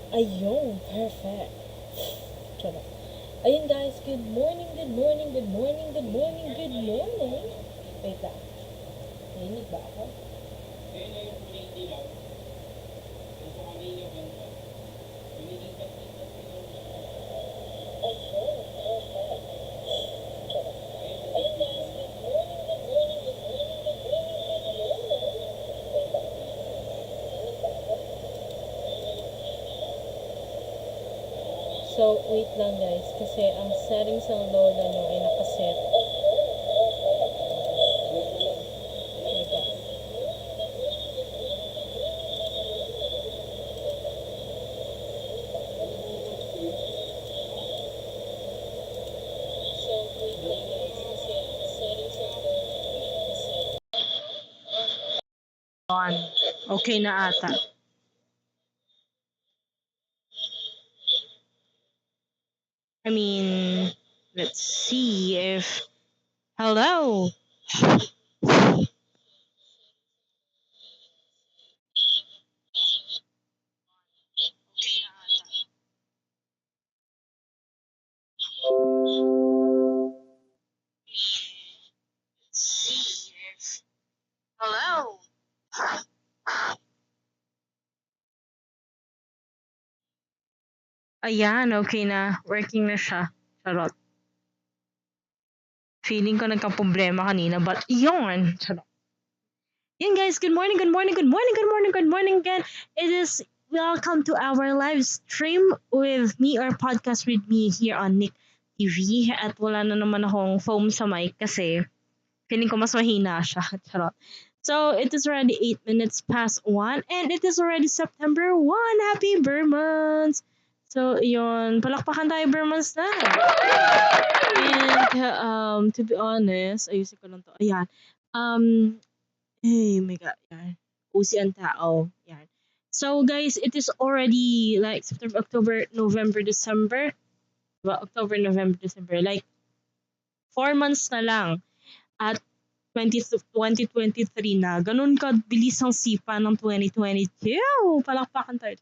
Ayun, perfect. Charot. Ayun guys, good morning, good morning, good morning, good morning, good morning. Wait lang, nainig ba ako? So, wait lang guys, kasi ang settings ng lola nyo ay nakaset. Wait lang. So, wait lang guys, kasi ang settings ng lola nyo ay nakaset. On. Okay na ata. I mean, let's see if... Hello! Okay na ata. Let's see if... Hello! Ayan, okay na. Working na siya. Charot. Feeling ko nagka-problema kanina, but yun! Charot. Yan guys, good morning, good morning, good morning, good morning, good morning again. It is welcome to our live stream with me or podcast with me here on Nick TV. At wala na naman akong foam sa mic kasi feeling ko mas mahina siya. Charot. So, it is already 8 minutes past 1 and it is already September 1. Happy Burmans! So, yun. Palakpakan tayo Burmans na. And, to be honest, ayusin ko lang to. Ayan. Hey, my God. Yan. Usi ang tao. Yan. So, guys, it is already like September, October, November, December. Diba? October, November, December. Like, 4 months na lang. At 2023 na. Ganun ka bilis ang sipa ng 2022. Palakpakan tayo.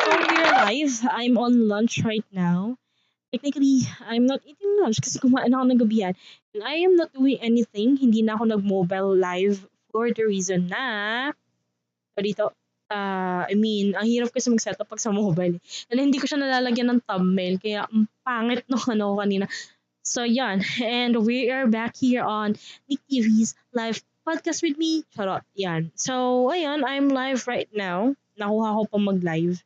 So, we're live. I'm on lunch right now. Technically, I'm not eating lunch kasi kumain ako ng gabihan. And I am not doing anything. Hindi na ako nag-mobile live for the reason na dito, I mean, ang hirap kasi mag-setup pag sa mobile. And hindi ko siya nalalagyan ng thumbnail kaya ang pangit no ano ko kanina. So, yan. And we are back here on Nick TV's live podcast with me. Charot. Yan. So, ayun, I'm live right now. Nakuha ko pa mag-live.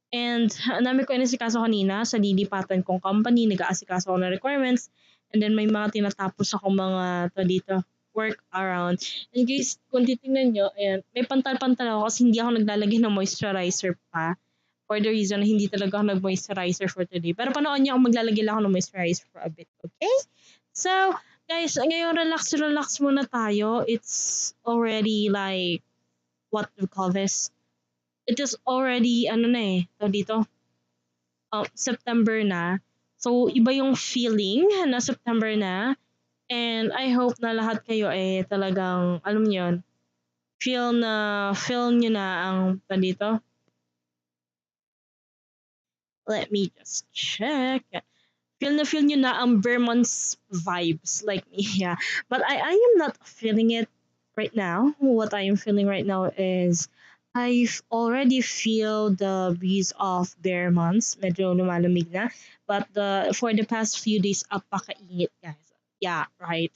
And ang dami ko inasikaso kanina sa lilipatan kong company. Nag-aasikaso ako ng requirements. And then may mga tinatapos ako mga dito work around. And guys, kung titingnan nyo, ayan, may pantal-pantal ako kasi hindi ako naglalagay ng moisturizer pa for the reason na hindi talaga ako nag-moisturizer for today. Pero panoorin niyo ako maglalagay lang ako ng moisturizer for a bit, okay? So, guys, ngayon relax muna tayo. It's already like, what do we call this? It is already, ano na eh, dito, September na. So, iba yung feeling na September na. And I hope na lahat kayo eh talagang, alam niyo yun, feel nyo na ang dito. Let me just check. Feel nyo na ang Vermont's vibes like me. Yeah. But I am not feeling it right now. What I am feeling right now is already feel the breeze of Vermont's. Medyo lumalamig na. But for the past few days, apakainit guys. Yeah, right.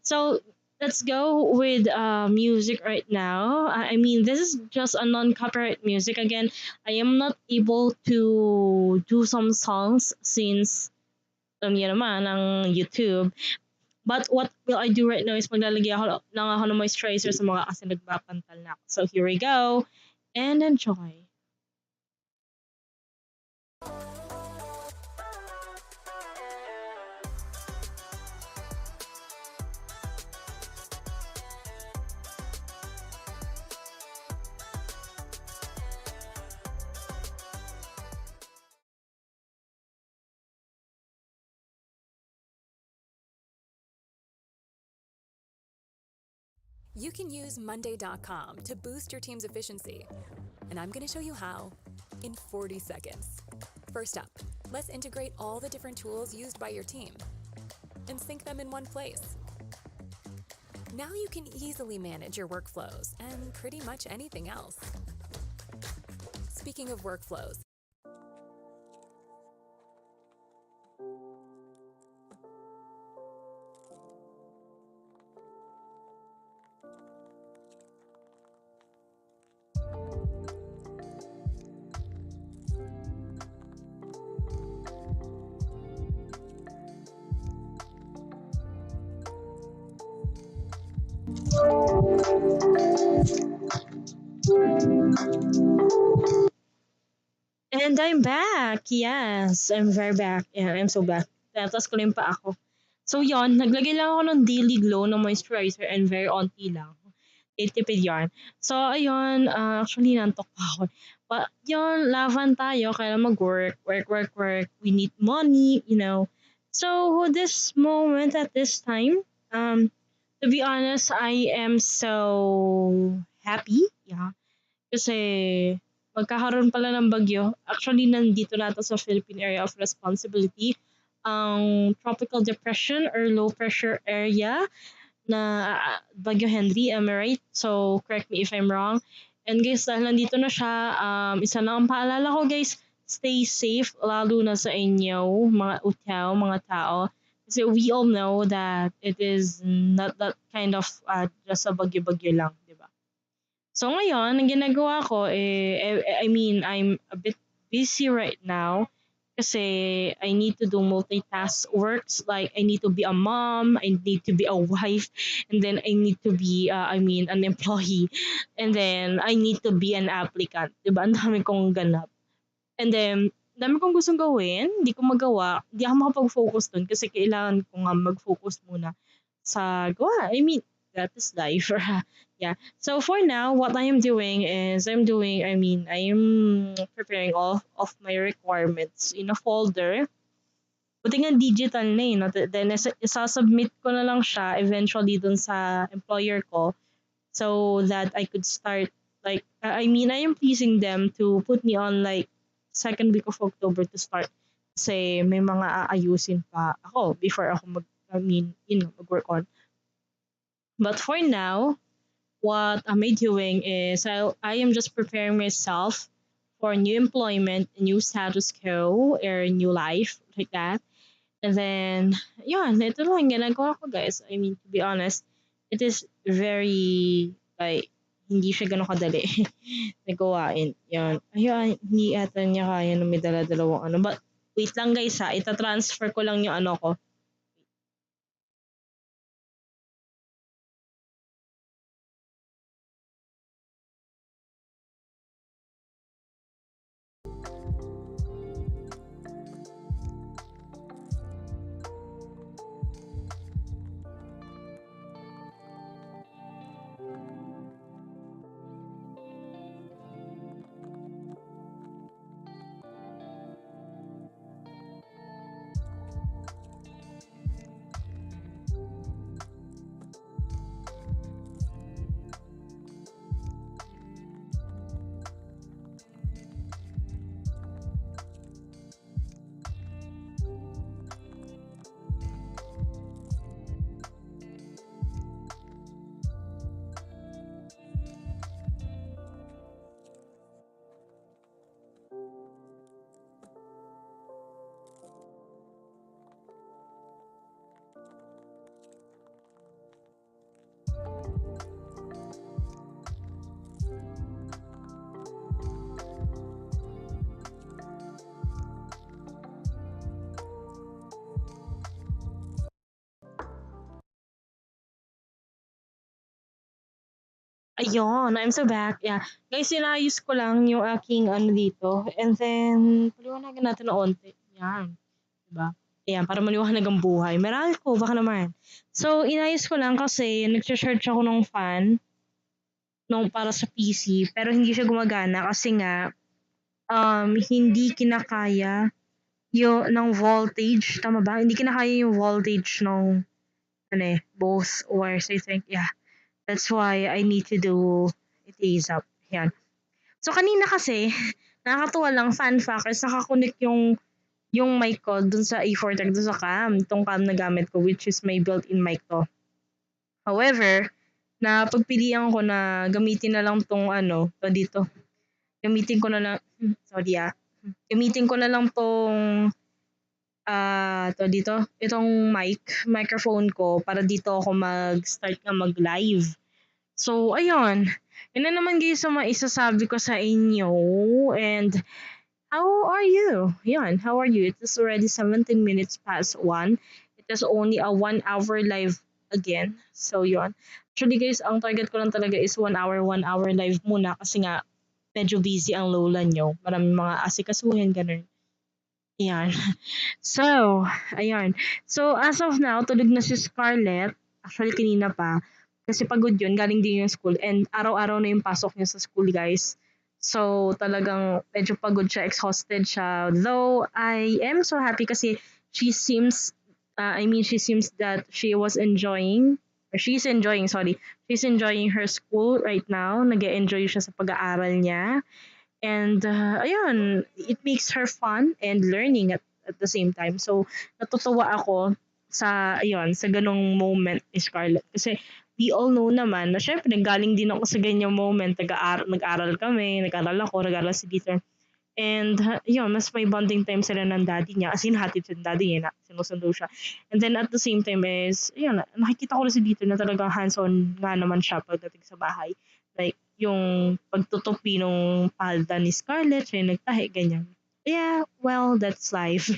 So let's go with music right now. I mean, this is just a non-copyright music. Again, I am not able to do some songs since yun naman, ng YouTube. But what will I do right now is maglalagay ako ng moisturizer sa mga kasi nagpapantal na ako. So here we go and enjoy. You can use Monday.com to boost your team's efficiency, and I'm going to show you how in 40 seconds. First up, let's integrate all the different tools used by your team and sync them in one place. Now you can easily manage your workflows and pretty much anything else. Speaking of workflows, And I'm back. Yes, I'm very back. Yeah, I'm so back. Tapos ko pa ako. So yon, naglagay lang ako ng Daily Glow na moisturizer and very onti lang. Tipid yarn. So ayun, actually nantok pa ako. But yon, laban tayo, kaya mag-work, work. We need money. So this moment at this time, to be honest, I am so happy. Yeah. Kasi magkakaroon pala ng bagyo. Actually, nandito na ito sa Philippine Area of Responsibility. Ang tropical depression or low pressure area na Bagyo Henry, am I right? So, correct me if I'm wrong. And guys, dahil nandito na siya, isa na ang paalala ko guys, stay safe, lalo na sa inyo, mga utyaw, mga tao. Kasi we all know that it is not that kind of just a bagyo-bagyo lang, di ba? So ngayon, ang ginagawa ko I mean, I'm a bit busy right now kasi I need to do multitask works. Like I need to be a mom, I need to be a wife, and then I need to be an employee. And then I need to be an applicant. 'Di ba? Ang dami kong ganap. And then ang dami kong gustong gawin, hindi ko magawa. Hindi ako makapag-focus dun kasi kailangan ko nga mag-focus muna sa gawa. I mean, that is life. Yeah. So for now, what I am doing is I am preparing all of my requirements in a folder. Buti nga digital na eh. No? Then isasubmit ko na lang siya eventually dun sa employer ko so that I could start like, I am pleasing them to put me on like second week of October to start. Kasi may mga aayusin pa ako before ako mag-work on. But for now, what am I doing is I am just preparing myself for new employment, new status quo, or new life, like that. And then, yun, ito lang ginagawa ko, guys. I mean, to be honest, it is very, like, hindi siya ganun kadali na gawain. Yun. Ayun, hindi ata niya kaya na may dala-dalawang ano. But, wait lang guys ha, ita-transfer ko lang yung ano ko. Ayun, I'm so back. Yeah. Guys, sinayos ko lang yung aking ano dito. And then, paliwanagan natin na onti. Yan. Diba? Ayan, para maliwanag ang buhay. Meral ko, baka naman. So, inayos ko lang kasi nag-search ako ng fan para sa PC. Pero hindi siya gumagana kasi nga, hindi kinakaya yung ng voltage. Tama ba? Hindi kinakaya yung voltage ng both wires, I think. Yeah. That's why I need to do it ASAP. Yan. So kanina kasi, Nakakatuwa lang, fun fact is naka-connect yung mic ko dun sa A4 tag dun sa cam, itong cam na gamit ko which is may built-in mic 'to. However, napagpilian ko na gamitin na lang 'tong ano, tawag dito, gamitin ko na lang sorry, gamitin ko na lang 'tong, tawag dito, itong microphone ko para dito ako mag-start nga mag-live. So ayun, yun na naman guys ang maisasabi ko sa inyo and how are you? Yan, how are you? It is already 17 minutes past 1. It is only a 1 hour live again. So yun. Actually guys, ang target ko lang talaga is 1 hour, 1 hour live muna kasi nga medyo busy ang lola nyo. Maraming mga asikasuhin, ganun. Ayan. So, ayan. So, as of now, tulog na si Scarlett. Actually, kanina pa. Kasi pagod yun, galing din yung school. And araw-araw na yung pasok niya sa school, guys. So, talagang medyo pagod siya, exhausted siya. Though, I am so happy kasi she seems that she was enjoying, or she's enjoying, sorry. She's enjoying her school right now. Nag-enjoy siya sa pag-aaral niya. And ayun, it makes her fun and learning at the same time. So, natutuwa ako sa ganong moment ni Scarlett. Kasi we all know naman na syempre galing din ako sa ganyang moment. Nag-aral kami, nag-aral ako, nag-aral si Dieter. And yun, mas may bonding time sila ng daddy niya. As in, hatid siya ng daddy niya na sinusundo siya. And then at the same time is, yun, nakikita ko na si Dieter na talagang hands-on nga naman siya pagdating sa bahay. Like, yung pagtutupi ng palda ni Scarlett, siya yung nagtahi, ganyan. Yeah, well, that's life.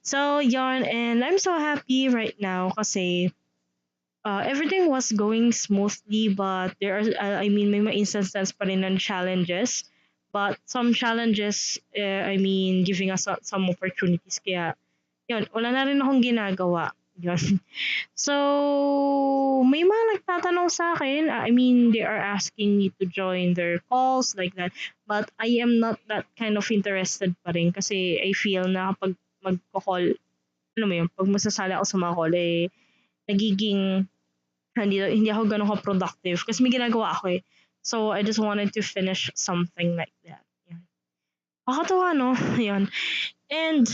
So, yun, and I'm so happy right now kasi everything was going smoothly, but there are, may mga instances pa rin ng challenges. But some challenges, giving us some opportunities. Kaya, yun, wala na rin akong ginagawa. Yun. So, may mga nagtatanong sa akin. They are asking me to join their calls like that. But I am not that kind of interested pa rin kasi I feel na kapag magko-call, ano mo yun, pag masasala ako sa mga call, nagiging hindi ako gano'n ka-productive kasi may ginagawa ako eh. So, I just wanted to finish something like that. Yan. Nakakatawa, no? Yan. And,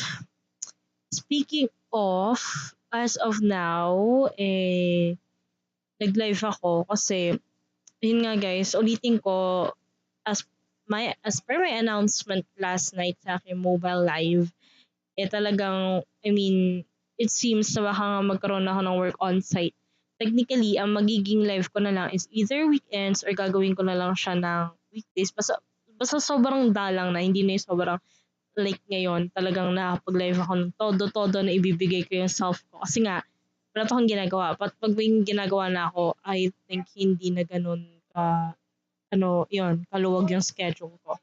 speaking of, as of now, nag-live ako kasi, yun nga guys, ulitin ko, as as per my announcement last night sa aking mobile live, talagang, it seems na baka nga magkaroon ako ng work on-site. Technically, ang magiging live ko na lang is either weekends or gagawin ko na lang siya ng weekdays. Basta sobrang dalang na, hindi na yung sobrang like ngayon, talagang nakapag-live ako ng todo-todo na ibibigay ko yung self ko. Kasi nga, wala pa akong ginagawa. Pag may ginagawa na ako, I think hindi na ganun kaluwag yung schedule ko.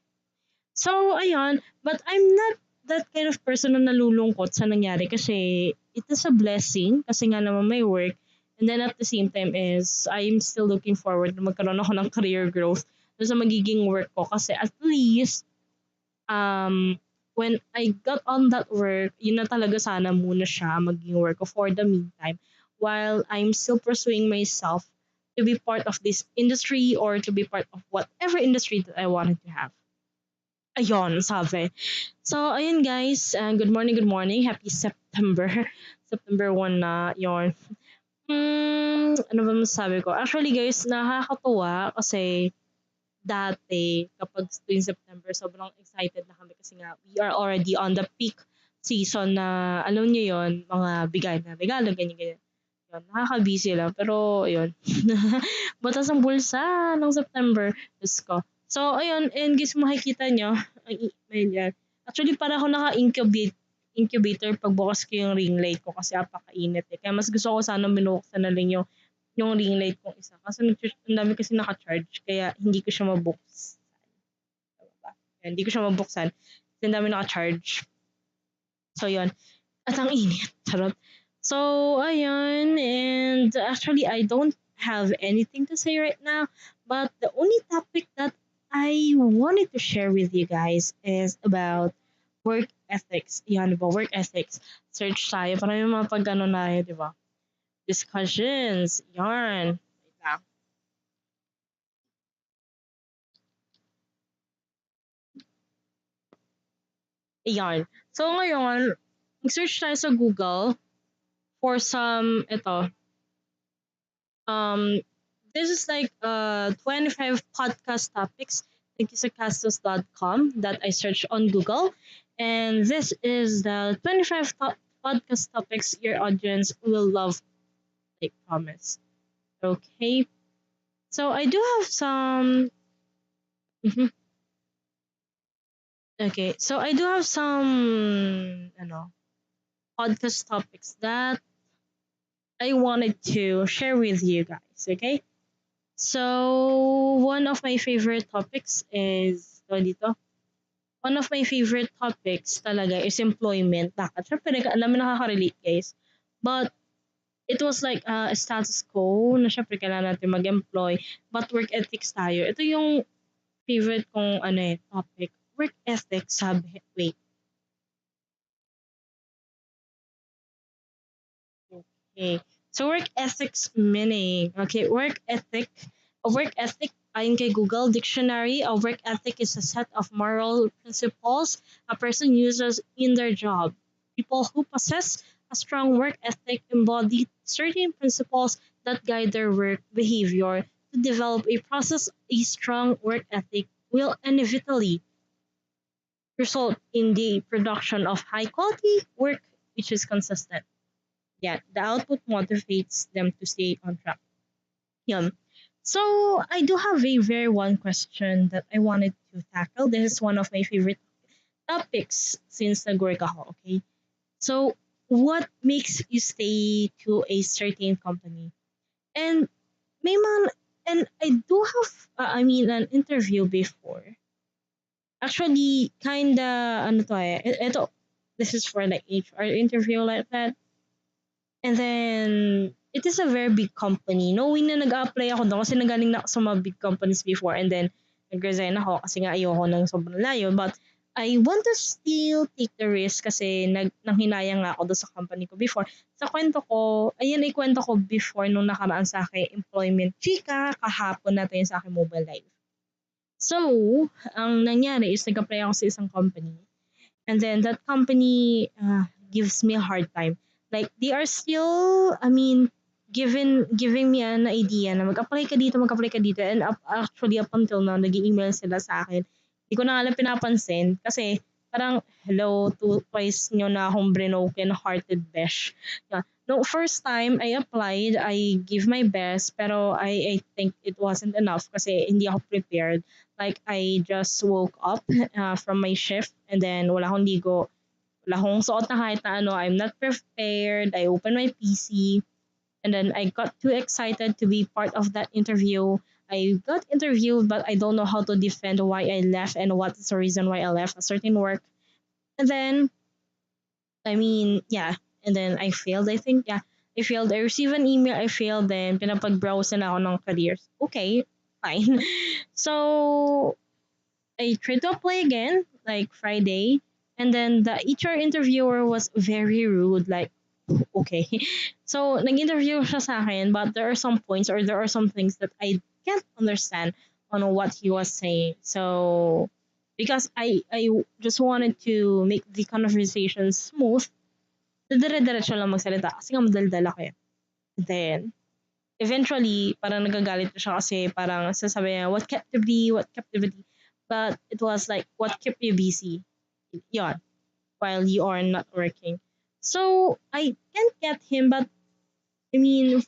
So, ayun. But I'm not that kind of person na nalulungkot sa nangyari kasi it is a blessing kasi nga naman may work. And then at the same time is I'm still looking forward na magkaroon ako ng career growth sa magiging work ko kasi at least when I got on that work, yun na talaga sana muna siya maging work ko for the meantime while I'm still pursuing myself to be part of this industry or to be part of whatever industry that I wanted to have. Ayun, sabi. So, ayun guys, good morning, good morning. Happy September. September 1 na, yon. Ano ba masasabi ko? Actually guys, nakakatuwa kasi dati kapag tuwing September, sobrang excited na kami kasi nga we are already on the peak season na alam niyo yon, mga bigay na regalo, ganyan-ganyan. Yun, nakaka-busy lang. Pero, ayun. Batas ang bulsa ng September. Diyos ko. So, ayun. And guys, makikita nyo, ang email yan. Actually, para ako incubator pagbukas ko yung ring light ko kasi apakainit eh. Kaya mas gusto ko sana binuksan na lang yung ring light kong isa. Kasi ang dami kasi naka-charge. Kaya hindi ko siya mabuksan. Hindi ko siya mabuksan. Kasi ang dami naka-charge. So, yun. At ang init. Charot. So, ayun. And actually, I don't have anything to say right now. But the only topic that I wanted to share with you guys is about work ethics. Yan ba? Work ethics. Search tayo. Para yung mga pag-ano na yun, di ba? Discussions. Yarn. Wait lang. Ayan. So ngayon, mag-search tayo sa Google for some, um, this is like 25 podcast topics. Thank you sa castos.com that I searched on Google. And this is the 25 podcast topics your audience will love, I promise. Okay. So I do have some. Mhm. Okay. So I do have some, podcast topics that I wanted to share with you guys. Okay. So one of my favorite topics is dito. One of my favorite topics talaga is employment. Bakit? Syempre, alam mo nakaka-relate guys. But it was like a status quo na syempre kailangan natin mag-employ. But work ethics tayo. Ito yung favorite kong topic. Work ethics, sabi. Wait. Okay. So work ethics meaning. Okay, work ethic ayon kay Google Dictionary, a work ethic is a set of moral principles a person uses in their job. People who possess a strong work ethic embody certain principles that guide their work behavior. To develop a strong work ethic will inevitably result in the production of high quality work which is consistent. Yeah, the output motivates them to stay on track. Yun. So I do have a very one question that I wanted to tackle. This is one of my favorite topics since nag-work ako, okay? So what makes you stay to a certain company? And may mga, and I do have, an interview before. Actually, kinda, ito, this is for like HR interview like that. And then, it is a very big company. Knowing na nag-a-apply ako doon kasi nagaling na ako sa mga big companies before and then nag-resign ako kasi nga ayoko ng sobrang layo. But I want to still take the risk kasi nanghinayang nga ako doon sa company ko before. Sa kwento ko, ayan ay kwento ko before nung nakaraan sa akin employment chika kahapon natin sa akin mobile life. So, ang nangyari is nag-apply ako sa isang company. And then that company gives me a hard time. Like they are still, giving me an idea na mag-apply ka dito. And actually up until now, nag-email sila sa akin. Hindi ko na nga lang pinapansin kasi parang, hello, twice nyo na akong broken hearted besh. Yeah. No, first time I applied, I give my best, pero I think it wasn't enough kasi hindi ako prepared. Like, I just woke up from my shift and then wala akong ligo. Wala akong suot na kahit na ano. I'm not prepared. I opened my PC and then I got too excited to be part of that interview. I got interviewed but I don't know how to defend why I left and what's the reason why I left a certain work. And then, yeah. And then I failed, I think. Yeah, I failed. I received an email. I failed. Then pinapag-browse na ako ng careers. Okay, fine. So, I tried to apply again, like Friday, and then the HR interviewer was very rude, like, okay. So, nag-interview siya sa akin, but there are some points or there are some things that I can't understand on what he was saying. So, because I just wanted to make the conversation smooth, dire-diretso lang magsalita kasi nga madaldal ako eh. Then, eventually, parang nagagalit na siya kasi parang sasabi niya, what captivity? But it was like, what kept you busy? Yon, while you are not working. So, I can't get him, but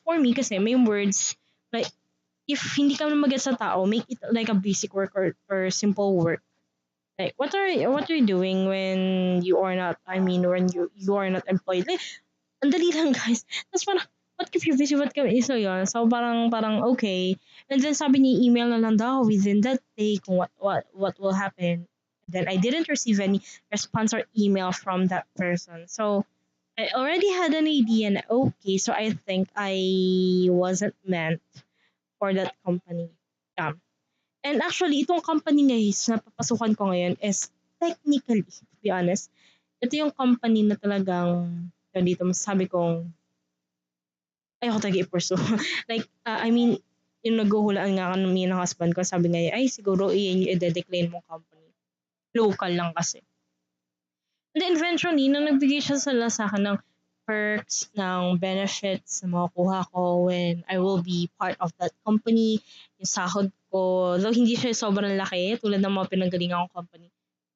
for me kasi may words, like, if hindi ka naman mag-get sa tao, make it like a basic work or simple work. Like, what are you doing when you are not, when you are not employed? Like, ang dali lang guys. Tapos parang, what keep you busy? What keep you so yun? So parang okay. And then sabi ni email na lang daw within that day kung what will happen. Then I didn't receive any response or email from that person. So I already had an idea na okay, so I think I wasn't meant for that company. Yeah. And actually, itong company guys na papasukan ko ngayon is technically, to be honest, ito yung company na talagang dito masasabi kong ayoko talaga i-pursue. Like, yung naghuhulaan nga kami ng husband ko, sabi nga, ay siguro iyan yung i-decline mong company. Local lang kasi. And then eventually, nung nagbigay siya sa akin ng perks, ng benefits na makukuha ko when I will be part of that company, yung sahod ko, though hindi siya sobrang laki tulad ng mga pinanggalingan kong company,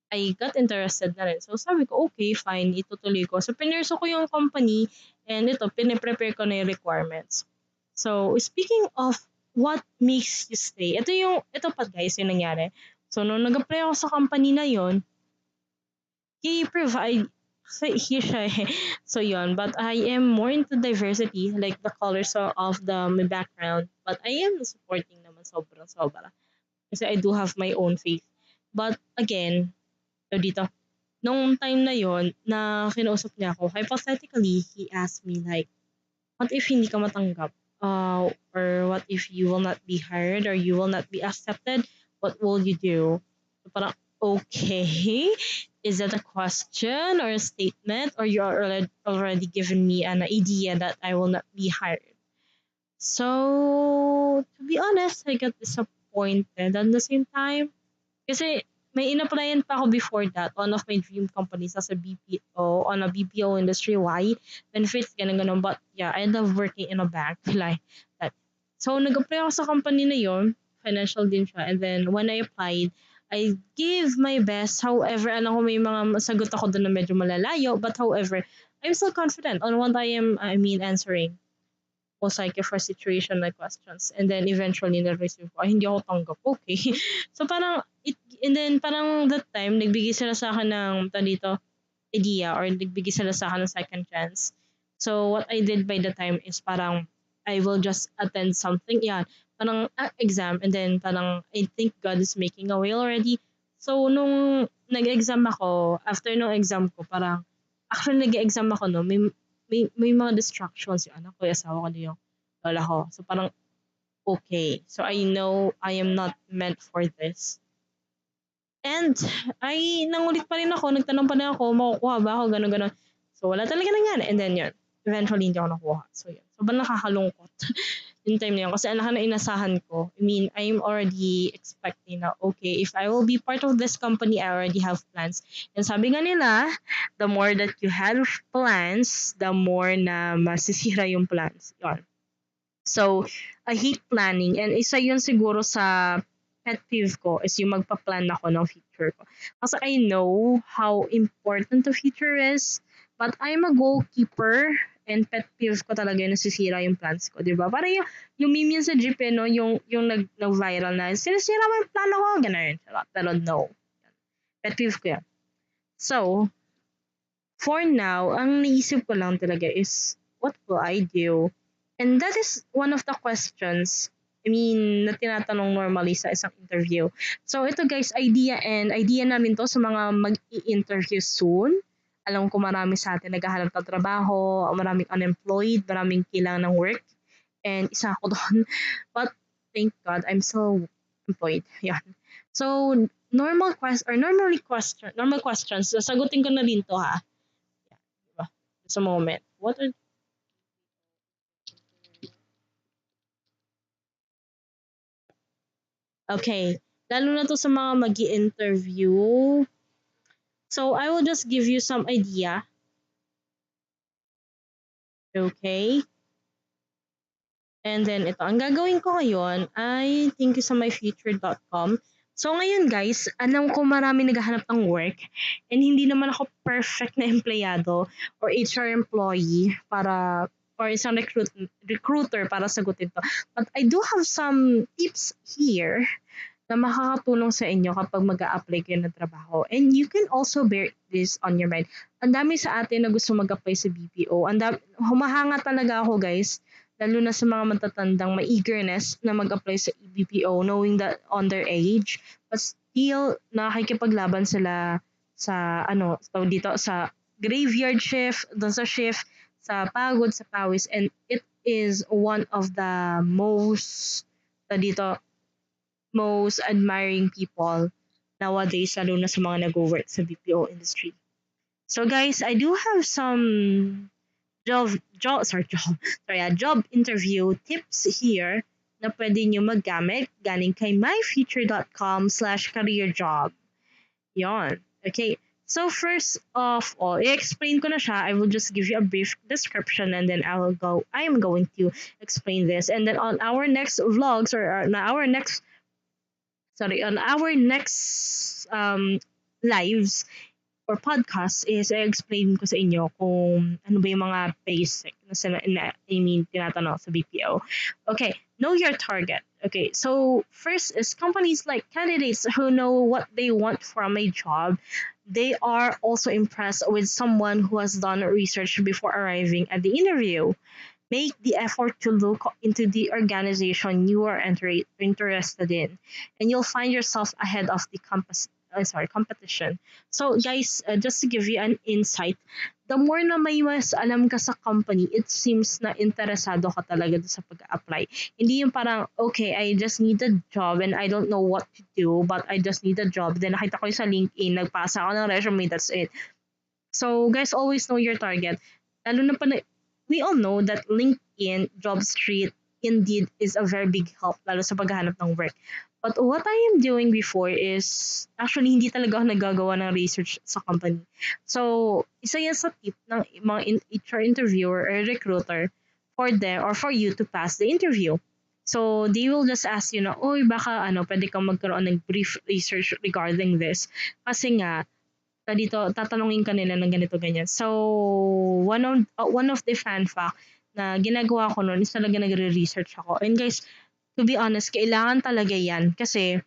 I got interested na rin. So sabi ko, okay, fine, itutuloy ko. So pinurso ko yung company and ito, piniprepare ko na yung requirements. So speaking of what makes you stay, ito pa guys, yung nangyari. So nung nag-apply ako sa company na yon, he provide, he siya eh. So yon, but I am more into diversity, like the colors of the my background. But I am supporting naman sobrang sobra. Kasi I do have my own faith. But again, so dito, nung time na yon na kinausap niya ako, hypothetically, he asked me like, what if hindi ka matanggap? Or what if you will not be hired or you will not be accepted? What will you do? So parang, okay, is that a question or a statement or you are already given me an idea that I will not be hired? So, to be honest, I got disappointed at the same time. Kasi may in-applyan pa ako before that, one of my dream companies as a BPO, on a BPO industry. Why? Benefits, ganun-ganun. But yeah, I love working in a bank. Like that. So, nag-apply ako sa company na yon, financial din siya. And then, when I applied, I gave my best. However, alam ko may mga sagot ako doon na medyo malalayo. But however, I'm still confident on what answering most likely for situational questions. And then eventually na-receive ko, ay hindi ako tanggap. Okay. So parang, and then parang that time, nagbigay sila sa akin ng, dito, idea or nagbigay sila sa akin ng second chance. So what I did by the time is parang, I will just attend something. Yan. Parang exam and then parang, I think God is making a way already. So nung nag-exam ako, after nung exam ko, parang, actually nag-exam ako no, may mga distractions yung anak ko, yung asawa ko, yung lola ko. So parang, okay. So I know I am not meant for this. And ay nangulit pa rin ako, nagtanong pa rin ako, makukuha ba ako, gano'n, gano'n. So wala talaga nangyari. And then yun, eventually hindi ako nakuha. So yun. Sobrang nakakalungkot yung time na yun. Kasi ang laki na inasahan ko. I mean, I'm already expecting na, okay, if I will be part of this company, I already have plans. And sabi nga nila, the more that you have plans, the more na masisira yung plans. Yun. So, I hate planning. And isa yun siguro sa pet peeve ko is yung magpa-plan ako ng future ko. Kasi I know how important the future is, but I'm a goalkeeper and pet peeve ko talaga yung nasisira yung plans ko, di ba? Parang yung meme yun sa jeep, no? Yung nag-viral na, sinisira mo yung plano ko, gano'n. Pero no. Pet peeve ko yan. So, for now, ang naisip ko lang talaga is, what will I do? And that is one of the questions, na tinatanong normally sa isang interview. So ito guys, idea na rin to sa mga mag-i-interview soon. Alam ko marami sa atin naghahanap ng trabaho, maraming unemployed, maraming kailangan ng work. And isa ako doon. But thank God, I'm still employed. Yan. So, normal questions. Sasagutin ko na din to ha. Diba? Sa moment. What are Okay. Lalo na to sa mga mag-i-interview. So, I will just give you some idea. Okay? And then, ito. Ang gagawin ko ngayon ay thank you sa myfuture.com. So, ngayon guys, alam ko marami naghahanap ng work and hindi naman ako perfect na empleyado or HR employee or isang recruiter para sagutin to. But I do have some tips here na makakatulong sa inyo kapag mag-a-apply kayo ng trabaho. And you can also bear this on your mind. Ang dami sa atin na gusto mag-apply sa BPO. Humahanga talaga ako guys, lalo na sa mga matatandang may eagerness na mag-apply sa BPO knowing that on their age. But still, nakikipaglaban sila sa dito sa graveyard shift, doon sa shift, sa pagod, sa pawis. And it is one of the most admiring people nowadays, lalo na sa mga nag-work sa BPO industry. So guys, I do have some job interview tips here na pwede nyo maggamit galing kay myfuture.com/careerjob. Yon. Okay. So first of all, i-explain ko na siya. I will just give you a brief description and then I am going to explain this. And then on our next vlogs or on our next lives or podcast is i-explain ko sa inyo kung ano ba yung mga basic tinatanong sa BPO. Okay, know your target. Okay, so first is companies like candidates who know what they want from a job. They are also impressed with someone who has done research before arriving at the interview. Make the effort to look into the organization you are interested in, and you'll find yourself ahead of the competition. So, guys, just to give you an insight, the more na may mas alam ka sa company, it seems na interesado ka talaga sa pag-apply. Hindi yung parang, okay, I just need a job and I don't know what to do, but I just need a job. Then nakita ko yung sa LinkedIn, nagpasa ako ng resume, that's it. So, guys, always know your target. Lalo na pa we all know that LinkedIn, JobStreet, Indeed is a very big help lalo sa paghahanap ng work. But what I am doing before is actually hindi talaga ako nagagawa ng research sa company. So, isa yan sa tip ng mga HR interviewer or recruiter for them or for you to pass the interview. So, they will just ask you na, oy, baka pwede kang magkaroon ng brief research regarding this. Kasi nga, dito tatanungin ka nila ng ganito ganyan. So one of the fan fact na ginagawa ko noon is talaga nagre-research ako. And guys, to be honest, kailangan talaga yan kasi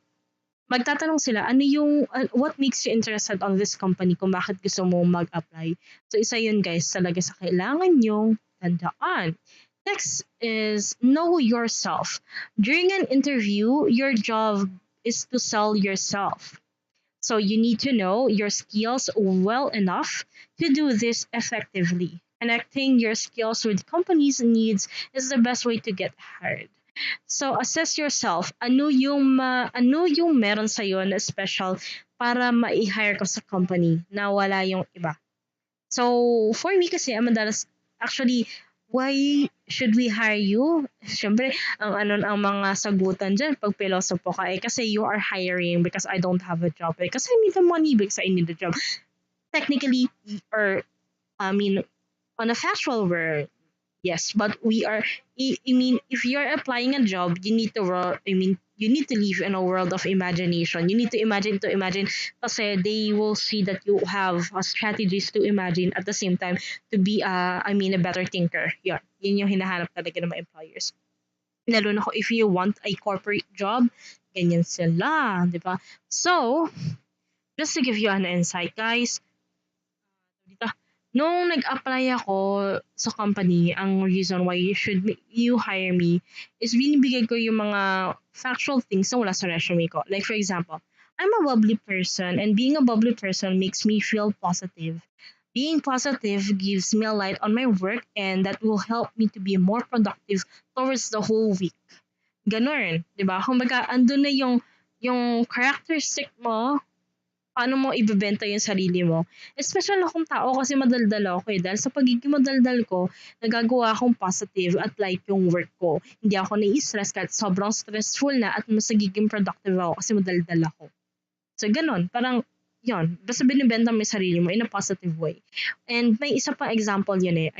magtatanong sila ano yung what makes you interested on this company kung bakit gusto mo mag-apply. So isa yun guys talaga sa kailangan yung tandaan. Next is know yourself. During an interview, your job is to sell yourself. So you need to know your skills well enough to do this effectively. Connecting your skills with companies' needs is the best way to get hired. So assess yourself. Ano yung meron sa na special para ma-hire ka sa company na wala yung iba. So for me kasi madalas actually why should we hire you? Siyempre, ang mga sagutan dyan, pag pilosopo ka, kasi you are hiring because I don't have a job. Kasi I need the money because I need the job. Technically, or, I mean, on a factual world, yes, but if you're applying a job, you need to, you need to live in a world of imagination. You need to imagine kasi they will see that you have strategies to imagine at the same time to be a better thinker. Yun yung hinahanap talaga ng mga employers. Lalo na if you want a corporate job, ganyan sila, di ba? So, just to give you an insight, guys, nung nag-apply ako sa company, ang reason why you hire me is binibigay ko yung mga factual things na wala sa resume ko. Like for example, I'm a bubbly person and being a bubbly person makes me feel positive. Being positive gives me a light on my work and that will help me to be more productive towards the whole week. Ganun, di ba? Kumbaga, andun na yung characteristic mo, paano mo ibebenta yung sarili mo. Especially akong tao kasi madaldal ako Dahil sa pagiging madaldal ko, nagagawa akong positive at light yung work ko. Hindi ako nai-stress kahit sobrang stressful na at mas nagiging productive ako kasi madaldal ako. So, ganun. Parang, yun. Basta binibenta mo yung sarili mo in a positive way. And may isa pa example yun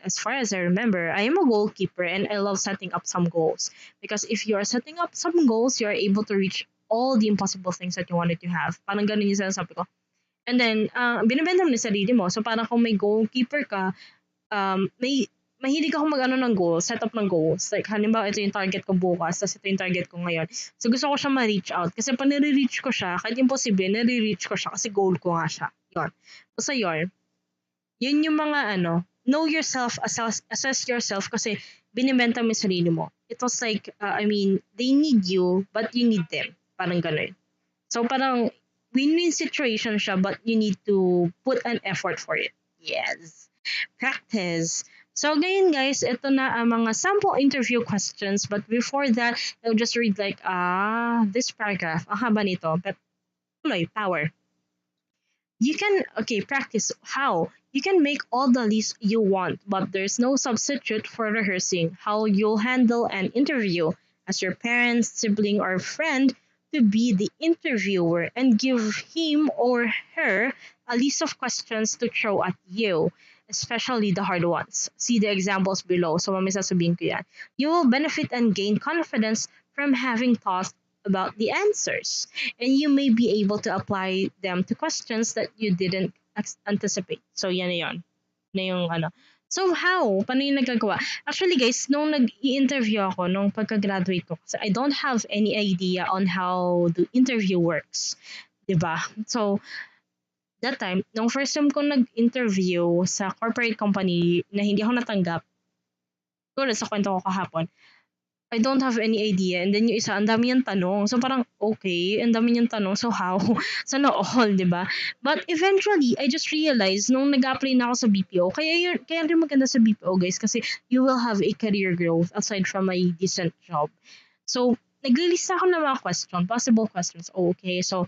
as far as I remember, I am a goalkeeper and I love setting up some goals. Because if you are setting up some goals, you are able to reach all the impossible things that you wanted to have. Parang ganun yung sinasabi ko. And then, binibenta mo na sarili mo. So, parang kung may goalkeeper ka, mahilig ako mag-ano ng goals, set up ng goals. Like, halimbawa, ito yung target ko bukas, tapos ito yung target ko ngayon. So, gusto ko siya ma-reach out. Kasi pag nare-reach ko siya, kahit imposible, nare-reach ko siya kasi goal ko nga siya. Yun. Basta yun yung mga know yourself, assess yourself kasi binibenta mo yung sarili mo. It was like, they need you, but you need them. Parang ganun. So, parang win-win situation siya, but you need to put an effort for it. Yes. Practice. So, ngayon guys, ito na ang mga sample interview questions. But before that, I'll just read this paragraph. Ang haba nito. But, power. You can, practice. How? You can make all the lists you want, but there's no substitute for rehearsing how you'll handle an interview. As your parent, sibling, or friend, to be the interviewer and give him or her a list of questions to throw at you, especially the hard ones. See the examples below. So, may sasabihin ko yan. You will benefit and gain confidence from having thought about the answers. And you may be able to apply them to questions that you didn't anticipate. So, yan na yun. Na yung ano. So, how? Paano yung nagagawa? Actually, guys, nung nag-i-interview ako, nung pagka-graduate ko, kasi I don't have any idea on how the interview works. Diba? So, that time, nung first time ko nag-interview sa corporate company na hindi ako natanggap, tulad sa kwento ko kahapon, I don't have any idea. And then yung isa, ang dami yung tanong. So parang, okay, ang dami yung tanong. So how? Sana all, di ba? But eventually, I just realized nung nag-apply na ako sa BPO, kaya rin maganda sa BPO, guys, kasi you will have a career growth aside from a decent job. So, naglilista ako ng mga possible questions. Okay, so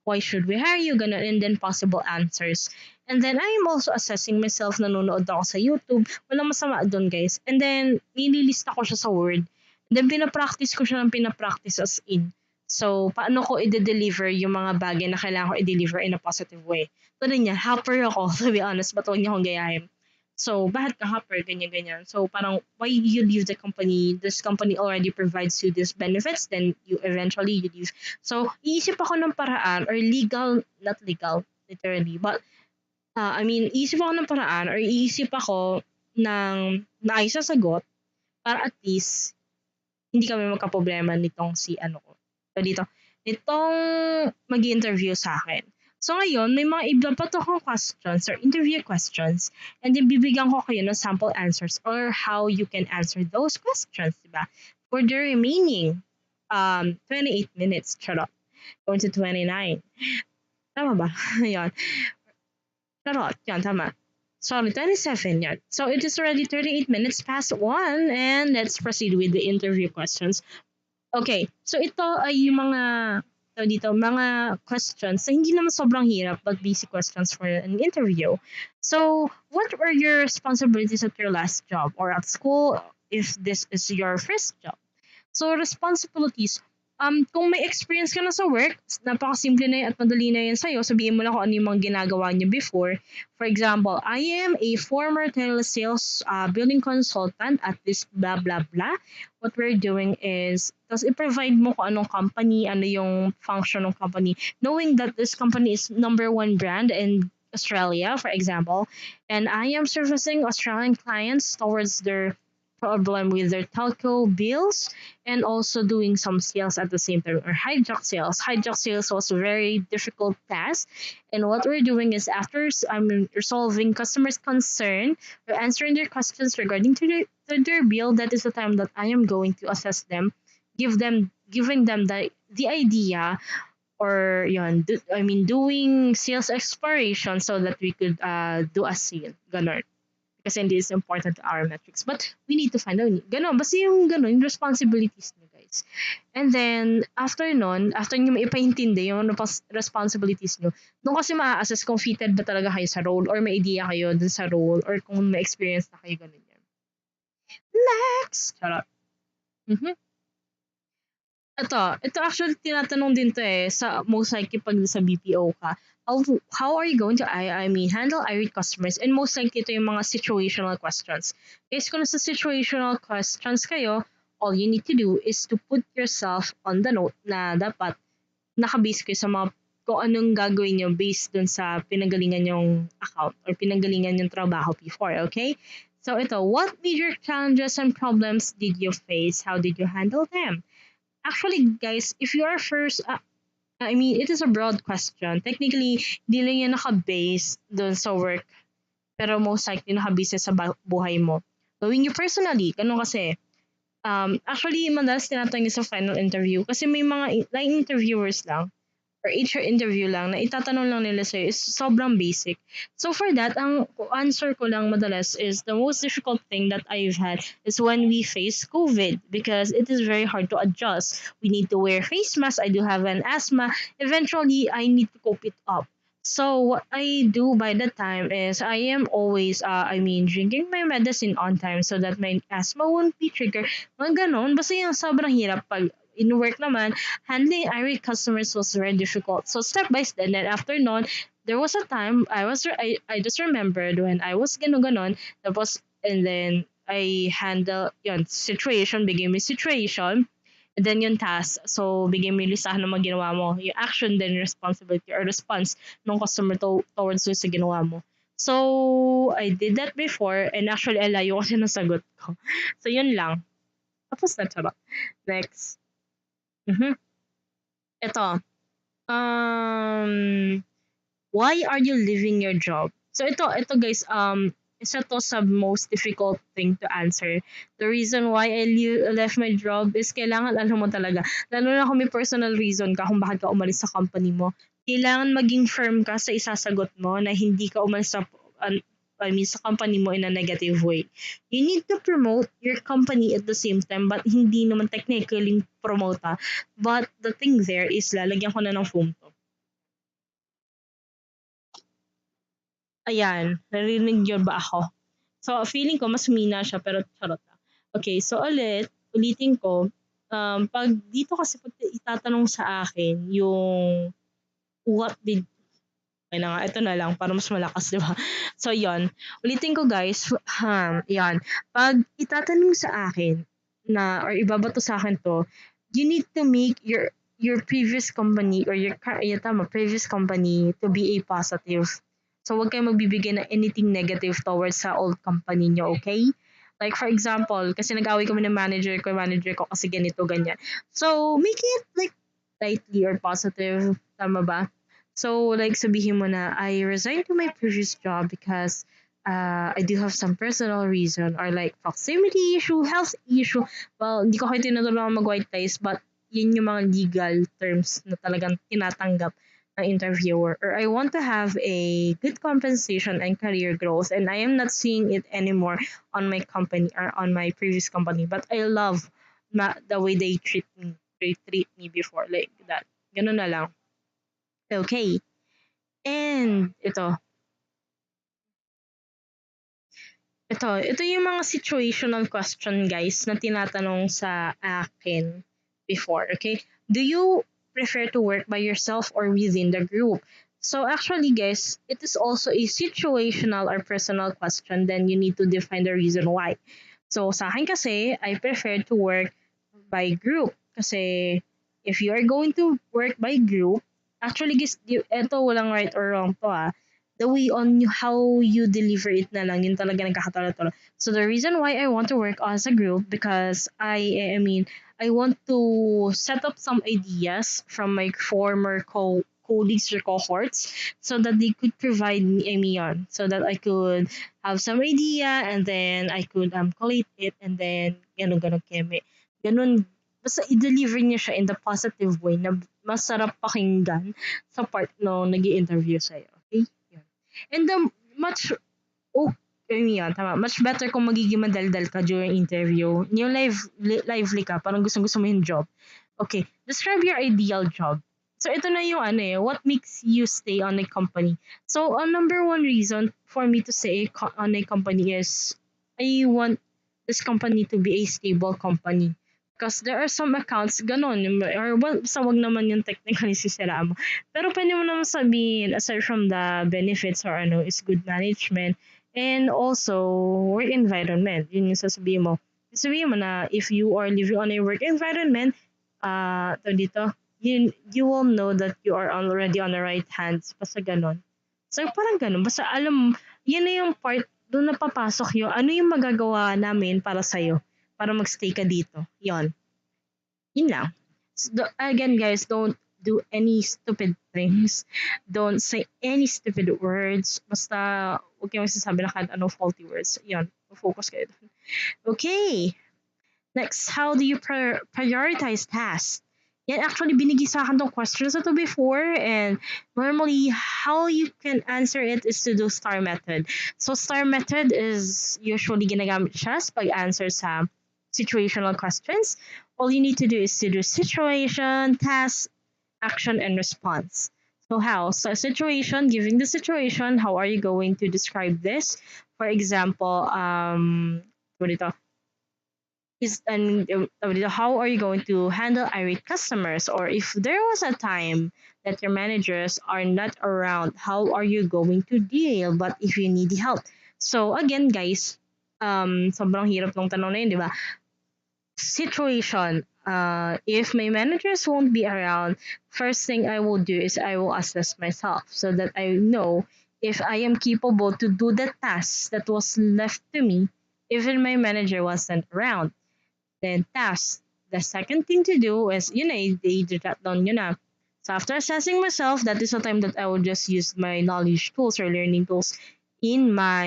why should we hire you? Ganun, and then possible answers. And then, I am also assessing myself. Nanonood ako sa YouTube. Walang masama doon, guys. And then, nililista ko siya sa Word. Then, pinapractice ko siya ng pinapractice as in. So, paano ko i-deliver yung mga bagay na kailangan ko i-deliver in a positive way. So, niya, hopper ako, to be honest, but huwag niyo akong gayahin. So, bakit ka hopper? Ganyan-ganyan. So, parang, why you leave the company? This company already provides you these benefits, then you eventually you leave. So, iisip ako ng paraan, or legal, not legal, literally, but, iisip ako ng paraan, or iisip ako ng naayos na sagot, para at least, hindi kami magkaproblema nitong si ano ko. So dito, nitong mag-interview sa akin. So ngayon, may mga iba pa to akong questions or interview questions, and then bibigyan ko kayo ng sample answers or how you can answer those questions, diba? For the remaining 28 minutes, charot. Going to 29. Tama ba? Yan. Charot. Yan, tama. Sorry, 27 yan. So it is already 38 minutes past 1 and let's proceed with the interview questions. Okay, so ito ay yung mga questions na hindi naman sobrang hirap but basic questions for an interview. So, what were your responsibilities at your last job or at school if this is your first job? So, responsibilities. Kung may experience ka na sa work, napakasimple na yun at madali na yun sa'yo. Sabihin mo lang kung ano yung mga ginagawa niyo before. For example, I am a former telesales billing consultant at this blah blah blah. What we're doing is, tapos i-provide mo kung anong company, ano yung function ng company, knowing that this company is number one brand in Australia, for example, and I am servicing Australian clients towards their problem with their telco bills and also doing some sales at the same time or hijack sales. Hijack sales was a very difficult task, and what we're doing is after resolving customers' concern or answering their questions regarding to their bill, that is the time that I am going to assess them, giving them the idea or doing sales exploration so that we could do a sale. Ganon. Kasi hindi is important to our metrics. But we need to find out. Ganon. Basta yung responsibilities nyo, guys. And then, after nyo maipaintindi yung responsibilities nyo, doon kasi ma-assess kung fitted ba talaga kayo sa role or may idea kayo dun sa role or kung may experience na kayo ganun yan. Next! Charot. Ito actually tinatanong din to sa most likely pag sa BPO ka. How are you going to handle irate customers? And most likely ito yung mga situational questions. Guys, kung nasa situational questions kayo, all you need to do is to put yourself on the note na dapat nakabase kayo sa mga kung anong gagawin nyo based dun sa pinanggalingan yung account or pinanggalingan yung trabaho before, okay? So ito, what major challenges and problems did you face? How did you handle them? Actually, guys, if you are first, it is a broad question. Technically, di lang yan naka-base doon sa work. Pero most likely naka-base sa buhay mo. Gawin nyo personally. Ganun kasi. Actually, madalas tinatanong sa final interview. Kasi may mga line interviewers lang or HR interview lang na itatanong lang nila sa'yo is sobrang basic. So for that, ang answer ko lang madalas is the most difficult thing that I've had is when we face COVID because it is very hard to adjust. We need to wear face masks. I do have an asthma. Eventually, I need to cope it up. So what I do by that time is I am always, drinking my medicine on time so that my asthma won't be triggered. Mga ganon. Basta yung sobrang hirap pag in work naman, handling irate customers was very difficult. So step by step, and then after nun, there was a time I just remembered when I was ganon, tapos and then I handle yun situation, bigay mo yung situation, and then yung task. So bigay mo yung listahan ng mga ginawa mo, yung action then responsibility or response ng customer towards dun sa ginawa mo. So I did that before and actually alayo kasi ng sagot ko. So yun lang. Tapos na charot. Next. Mhm. Ito. Um why are you leaving your job? So ito guys, isa to sa most difficult thing to answer. The reason why left my job is kailangan alam mo talaga. Lalo na kung may personal reason ka kung bakit ka umalis sa company mo. Kailangan maging firm ka sa isasagot mo na hindi ka umalis sa sa company mo in a negative way. You need to promote your company at the same time but hindi naman technically promote ha. But the thing there is lalagyan ko na ng foam to. Ayan, narinig niyo ba ako? So, feeling ko mas humina siya pero charot lang. Okay, so ulitin ko, 'pag dito kasi 'pag itatanong sa akin yung what did ayun na nga, ito na lang para mas malakas, 'di ba? So, 'yon. Ulitin ko guys, 'yan. 'Pag itatanong sa akin na or ibabato sa akin 'to, you need to make your previous company or previous company to be a positive. So, wag kayong magbibigay ng anything negative towards sa old company niyo, okay? Like for example, kasi nag-away kami ng manager ko kasi ganito, ganyan. So, make it like lightly or positive, tama ba? So, like sabihin mo na, I resigned to my previous job because I do have some personal reason or like proximity issue, health issue. Well, hindi ko kayo tinutulungan mag-white ties but yun yung mga legal terms na talagang tinatanggap ng interviewer. Or I want to have a good compensation and career growth and I am not seeing it anymore on my company or on my previous company. But I love the way they treat me. They treat me before like that. Ganun na lang. Okay. And ito yung mga situational question guys na tinatanong sa akin before, okay? Do you prefer to work by yourself or within the group? So actually guys, it is also a situational or personal question then you need to define the reason why. So sa akin kasi, I prefer to work by group kasi if you are going to work by group, actually guys, ito walang right or wrong to the way on you, how you deliver it na lang, yun talaga nagkakatalo-talo. So the reason why I want to work as a group because I mean, I want to set up some ideas from my former colleagues or cohorts so that they could provide me yun, so that I could have some idea and then I could collate it and then ganun keme. Ganun, basta i-deliver niya siya in the positive way na masarap pakinggan sa part no nag-i-interview sa'yo. Okay? And much tama. Much better kung magiging madaldal ka during interview. Yung lively ka, parang gustong-gusto mo yung job. Okay, describe your ideal job. So ito na yung what makes you stay on a company. So number one reason for me to stay on a company is I want this company to be a stable company. Because there are some accounts, ganon, or basta wag naman yung technically sisiraan mo. Pero pwede mo naman sabihin, aside from the benefits or is good management, and also work environment. Yun yung sasabihin mo. Sabihin mo na if you are living on a work environment, dito, you will know that you are already on the right hands. Basta ganon. So parang ganon. Basta alam, yun na yung part, doon na papasok yung ano yung magagawa namin para sa'yo para magstay ka dito. Yon. Yun lang. So, again, guys, don't do any stupid things. Don't say any stupid words. Basta, huwag kayong magsasabi na kahit ano faulty words. Yon. Focus kayo dun. Okay. Next, how do you prioritize tasks? Yan, actually, binigay sa akin tong questions na to before. And normally, how you can answer it is to do STAR method. So, STAR method is usually ginagamit siya sa pag-answer sa situational questions. All you need to do is to do situation, task, action, and response. So how? So situation, giving the situation, how are you going to describe this? For example, what ito? how are you going to handle irate customers, or if there was a time that your managers are not around, how are you going to deal but if you need help. So again guys, sobrang hirap ng tanong na yun, di ba? Situation, if my managers won't be around, first thing I will do is I will assess myself so that I know if I am capable to do the task that was left to me even my manager wasn't around. Then task. The second thing to do is, i-jot down yun na. So after assessing myself, that is the time that I will just use my knowledge tools or learning tools in my,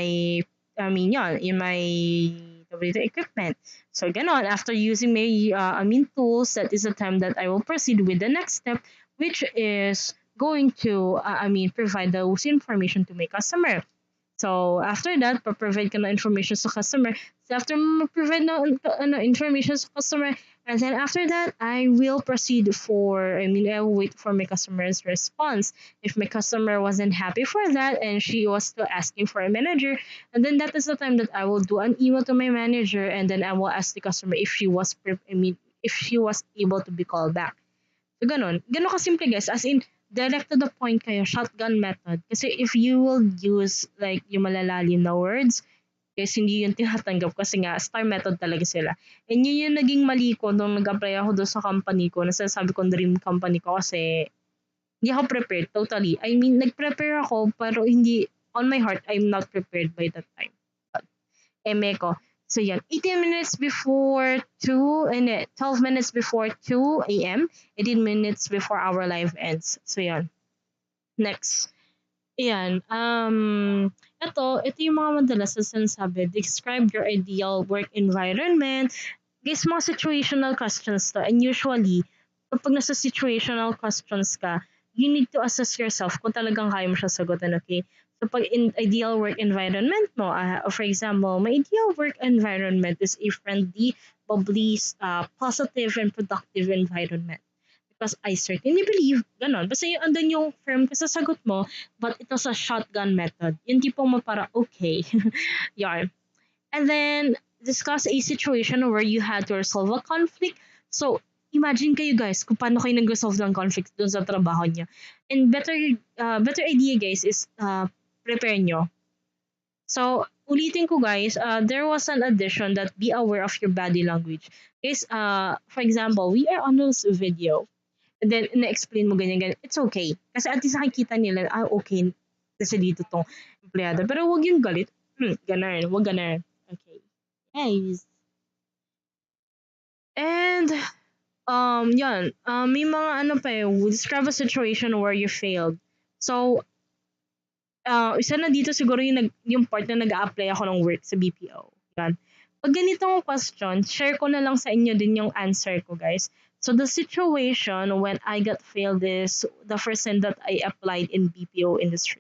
in my equipment. So ganon, after using my, tools, that is the time that I will proceed with the next step, which is going to, provide those information to my customer. So after that, provide ka na information sa customer. So after provide na information sa customer, and then after that, I will proceed I will wait for my customer's response. If my customer wasn't happy for that and she was still asking for a manager, and then that is the time that I will do an email to my manager, and then I will ask the customer if she was if she was able to be called back. So gano'n. Gano'n kasimple guys. As in, direct to the point kayo, shotgun method. Kasi if you will use like yung malalalim na words, guys, hindi yun tinatanggap kasi nga star method talaga sila. And yun yung naging mali ko nung nag-apply ako doon sa company ko, na sinasabi kong dream company ko kasi hindi ako prepared totally. I mean, nag-prepare ako pero hindi, on my heart, I'm not prepared by that time. Eme ko. So yan, 18 minutes before 2 and 12 minutes before 2 a.m., 18 minutes before our live ends. So yan. Next. Yan. Ito yung mga madalas na sinasabi. Describe your ideal work environment. Guys, mga situational questions to. And usually, kapag nasa situational questions ka, you need to assess yourself kung talagang kaya mo siya sagutin, okay? So pag in ideal work environment mo, for example, my ideal work environment is a friendly, bubbly, positive, and productive environment. Because I certainly believe, ganon. Basta yung andun yung firm ka sa sagot mo, but ito sa shotgun method. Yung tipong mo para, okay. Yarn. And then, discuss a situation where you had to resolve a conflict. So, imagine kayo guys kung paano kayo nag-resolve ng conflict doon sa trabaho niya. And better idea guys is prepare nyo. So, ulitin ko guys, there was an addition that be aware of your body language. Guys, for example, we are on this video. And then, na-explain mo ganyan. It's okay. Kasi at least nakikita nila, okay. Kasi dito tong empleyado. Pero wag yung galit. Ganun. Wag ganun. Okay. Guys. And, yan. May mga describe a situation where you failed. So, isa na dito siguro yung part na nag-a-apply ako ng work sa BPO. Yan. Pag ganitong question, share ko na lang sa inyo din yung answer ko, guys. So the situation when I got failed is the first time that I applied in BPO industry.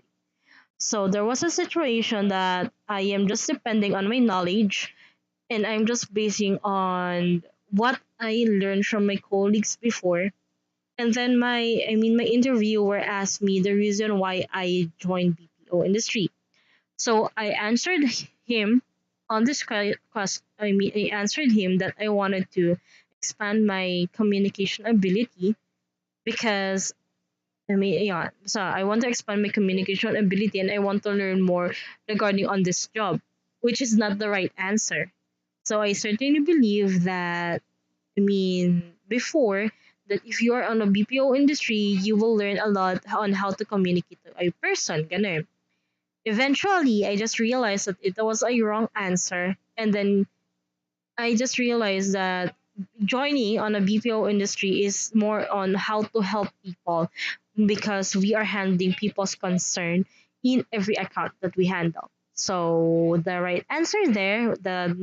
So there was a situation that I am just depending on my knowledge and I'm just basing on what I learned from my colleagues before. And then my interviewer asked me the reason why I joined BPO industry. So I answered him on this question. I answered him that I wanted to expand my communication ability because yeah. So I want to expand my communication ability and I want to learn more regarding on this job, which is not the right answer. So I certainly believe that before that if you are on a BPO industry, you will learn a lot on how to communicate to a person. Ganun. Eventually, I just realized that it was a wrong answer. And then I just realized that joining on a BPO industry is more on how to help people because we are handling people's concern in every account that we handle. So the right answer there, the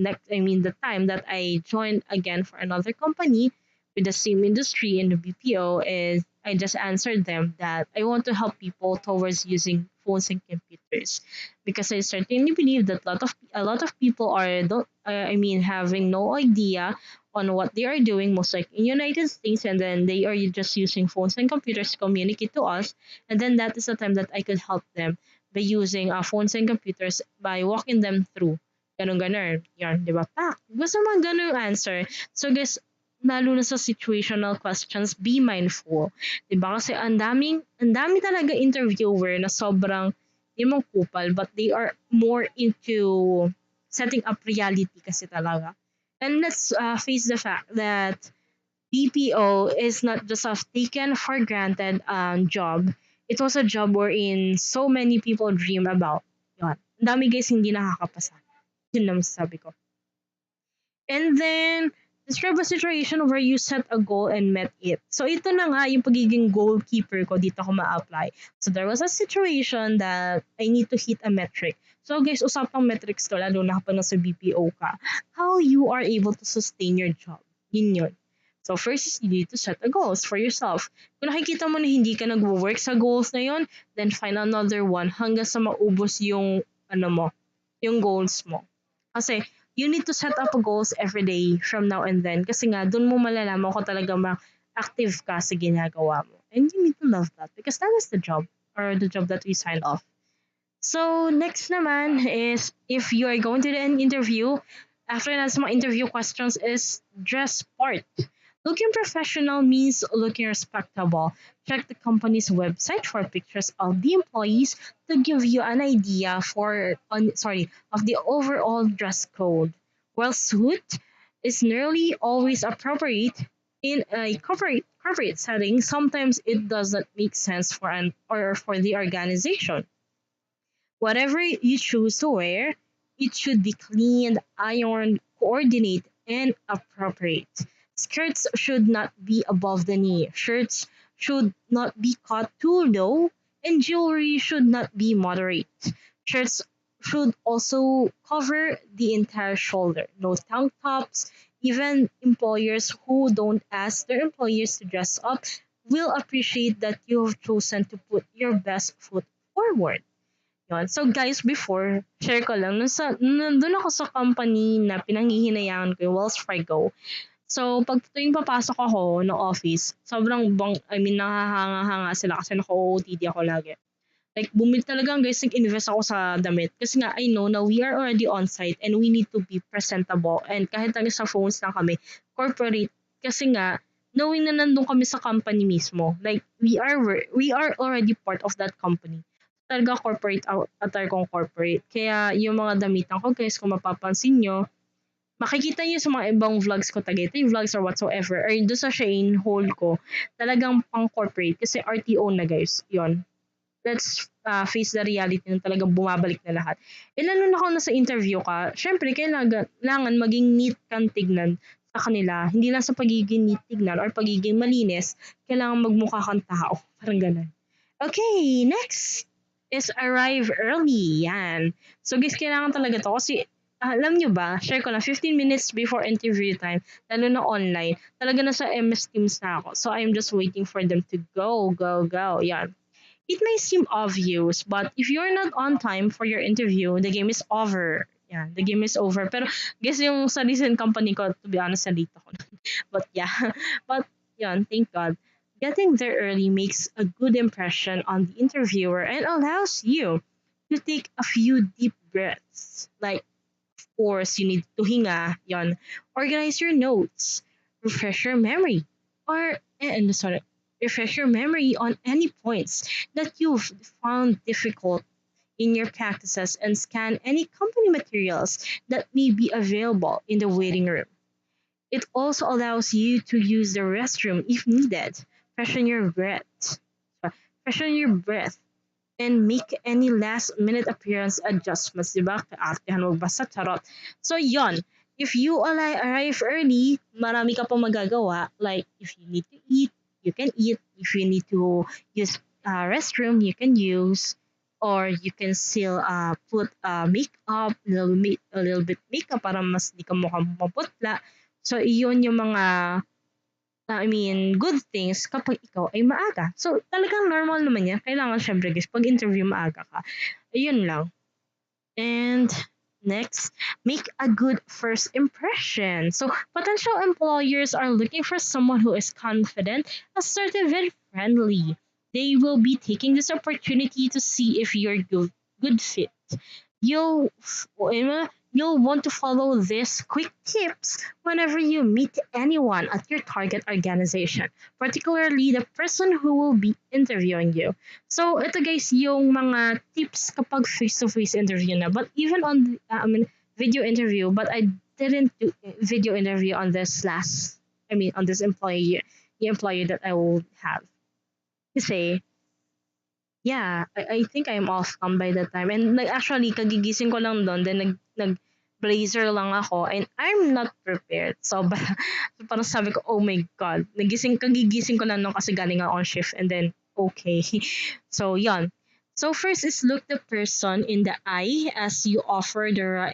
time that I joined again for another company with the same industry in the BPO is I just answered them that I want to help people towards using phones and computers because I certainly believe that a lot of people are don't having no idea on what they are doing most like in United States and then they are just using phones and computers to communicate to us and then that is the time that I could help them by using phones and computers by walking them through. Ganun-ganon. Yan, di ba? Pak! Gusto mo ganun yung answer. So guys, lalo na sa situational questions, be mindful. Di ba? Kasi ang dami talaga interviewer na sobrang, di mo kupal, but they are more into setting up reality kasi talaga. And let's face the fact that BPO is not just a taken for granted job. It was a job wherein so many people dream about. Yun. Ang dami guys hindi nakakapasa. Yun lang masasabi ko. And then, describe a situation where you set a goal and met it. So, ito na nga yung pagiging goalkeeper ko dito ko ma-apply. So, there was a situation that I need to hit a metric. So, guys, usapang metrics to, lalo na kapag nasa BPO ka. How you are able to sustain your job. Yun. So, first is you need to set a goals for yourself. Kung nakikita mo na hindi ka nag-work sa goals na yun, then find another one hanggang sa maubos yung, yung goals mo. Kasi, you need to set up goals every day from now and then. Kasi nga, dun mo malalaman kung talaga active ka sa ginagawa mo. And you need to love that because that is the job or the job that we signed off. So, next naman is if you are going to an interview, after that, some interview questions is dress smart. Looking professional means looking respectable. Check the company's website for pictures of the employees to give you an idea of the overall dress code. While suit is nearly always appropriate in a corporate setting, sometimes it doesn't make sense for an or for the organization. Whatever you choose to wear, it should be cleaned, ironed, coordinated, and appropriate. Skirts should not be above the knee. Shirts should not be cut too low, and jewelry should not be moderate. Shirts should also cover the entire shoulder. No tank tops. Even employers who don't ask their employees to dress up will appreciate that you have chosen to put your best foot forward. Yun. So guys, before, share ko lang, nandun ako sa company na pinanghihinayangan ko, yung Wells Fargo. So, pag tuwing papasok ako ng office, nakahanga-hanga sila kasi naka-OOTD ako lagi. Like, bumili talaga guys, nag-invest ako sa damit. Kasi nga, I know na we are already on site and we need to be presentable. And kahit lang sa phones lang kami, corporate. Kasi nga, knowing na nandun kami sa company mismo. Like, we are already part of that company. Talaga corporate attire kong corporate. Kaya yung mga damitan ko guys, kung mapapansin nyo, makikita nyo sa mga ibang vlogs ko, Tagaytay vlogs or whatsoever, or doon sa Shane Hall ko, talagang pang corporate kasi RTO na guys. Yon. Let's face the reality na talagang bumabalik na lahat. E lalo na kung nasa interview ka, syempre kailangan maging neat kang tignan sa kanila. Hindi lang sa pagiging neat tignan or pagiging malinis, kailangan magmukha kang tao. Parang ganun. Okay, next is arrive early. Yan. So guys, kailangan talaga to kasi alam nyo ba, share ko na 15 minutes before interview time, lalo na online, talaga na sa MS Teams na ako. So I'm just waiting for them to go. Yan. It may seem obvious, but if you're not on time for your interview, the game is over. Yeah, the game is over. Pero guess yung sa recent company ko, to be honest, nalito ko. But yeah, but yan, thank God. Getting there early makes a good impression on the interviewer and allows you to take a few deep breaths. Like, of course, you need to hinga, yon. Organize your notes, refresh your memory, refresh your memory on any points that you've found difficult in your practices and scan any company materials that may be available in the waiting room. It also allows you to use the restroom if needed. Freshen your breath. Freshen your breath and make any last minute appearance adjustments, diba? Kaartehan mo ba sa charot? So, yon. If you arrive early, marami ka pa magagawa. Like, if you need to eat, you can eat. If you need to use restroom, you can use. Or you can still put makeup, a little bit makeup para mas di ka mukhang maputla. So, iyon yung mga good things kapag ikaw ay maaga. So, talagang normal naman yan. Kailangan syempre guys, pag interview maaga ka. Ayun lang. And next, make a good first impression. So, potential employers are looking for someone who is confident, assertive, and friendly. They will be taking this opportunity to see if you're good fit. You'll You'll want to follow these quick tips whenever you meet anyone at your target organization, particularly the person who will be interviewing you. So, ito guys, yung mga tips kapag face-to-face interview na. But even on, video interview, but I didn't do video interview on this on this the employee that I will have. Kasi, yeah, I think I'm off cam by that time. And like actually kagigising ko lang doon, then blazer lang ako and I'm not prepared. So, so parang sabi ko, oh my god, kagigising ko lang nung kasi galing ako on shift and then okay. So, yon. So first is look the person in the eye as you offer your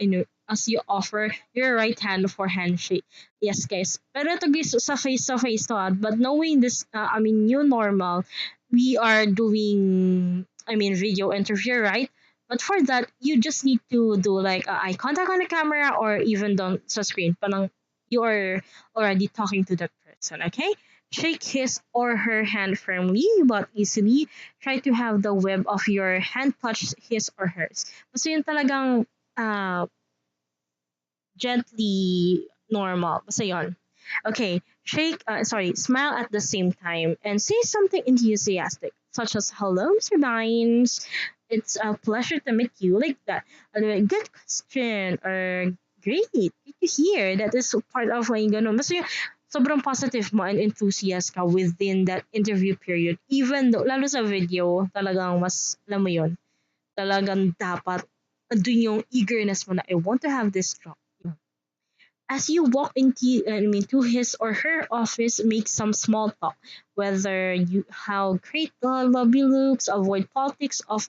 right hand for handshake. Yes, guys. Pero ito guys, sa face-to-face to but knowing this, new normal, we are doing, video interview, right? But for that, you just need to do like eye contact on the camera or even on the screen. Parang you are already talking to that person, okay? Shake his or her hand firmly but easily. Try to have the web of your hand touch his or hers. So yun talagang gently normal. Basta yun. Okay, smile at the same time and say something enthusiastic, such as "Hello, Mr. Dines. It's a pleasure to meet you." Like that. Good question or great. Good to hear. That is part of when you ganun. Basta yung sobrang positive mo and enthusiast ka within that interview period. Even though, lalo sa video, talagang mas, alam mo yun, talagang dapat, dun yung eagerness mo na, I want to have this job. As you walk to his or her office, make some small talk. Whether how great the lobby looks, avoid politics or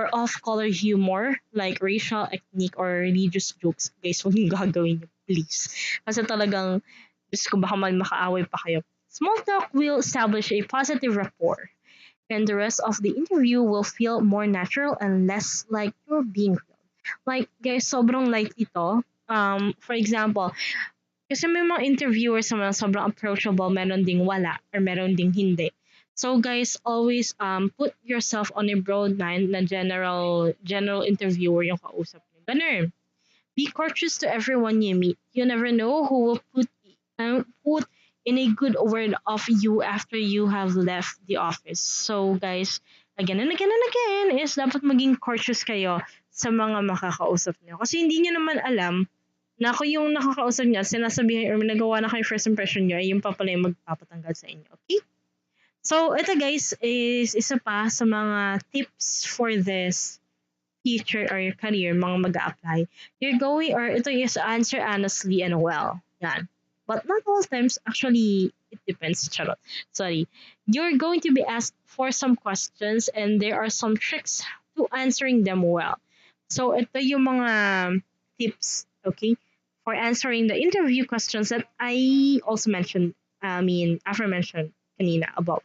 off-color humor like racial, ethnic, or religious jokes. Guys, huwag yung gagawin niyo, please. Kasi talagang, Diyos ko, baka makaaway pa kayo. Small talk will establish a positive rapport, and the rest of the interview will feel more natural and less like you're being grilled. Like, guys, sobrang lightly to. For example, kasi may mga interviewers naman na sobrang approachable, meron ding wala, or meron ding hindi. So guys, always put yourself on a broad line na general interviewer yung kausap niyo. Ganun. Be courteous to everyone you meet. You never know who will put in a good word of you after you have left the office. So guys, again and again and again is dapat maging courteous kayo sa mga makakausap niyo. Kasi hindi niyo naman alam na ako yung nakakausap niya, sinasabihan or nagawa na kayo first impression niyo, ay yung pa pala yung magpapatanggal sa inyo. Okay? So, ito guys is isa pa sa mga tips for this future or your career, mga mag-a-apply. Ito is answer honestly and well. Yan. But not all times, actually, it depends. Charot. Sorry. You're going to be asked for some questions and there are some tricks to answering them well. So, ito yung mga tips, okay, for answering the interview questions that I also mentioned, aforementioned kanina above.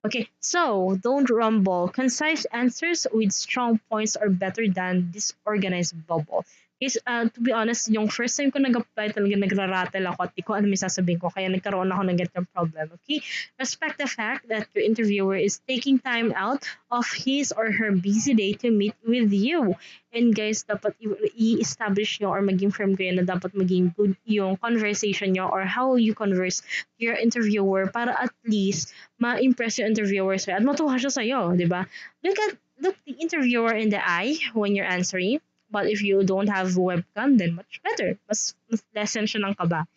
Okay, so don't rumble. Concise answers with strong points are better than disorganized bubble. Is to be honest, yung first time ko nag-apply talaga nagra-rattle ako at di ko alam yung sasabihin ko kaya nagkaroon ako ng ganitong problem. Okay? Respect the fact that your interviewer is taking time out of his or her busy day to meet with you. And guys, dapat i-establish nyo or maging firm kayo na dapat maging good yung conversation nyo or how you converse your interviewer para at least ma-impress yung interviewer sa'yo at matuwa siya sa'yo, di ba? Look the interviewer in the eye when you're answering. But if you don't have webcam, then much better. Mas lessen siya ng kaba.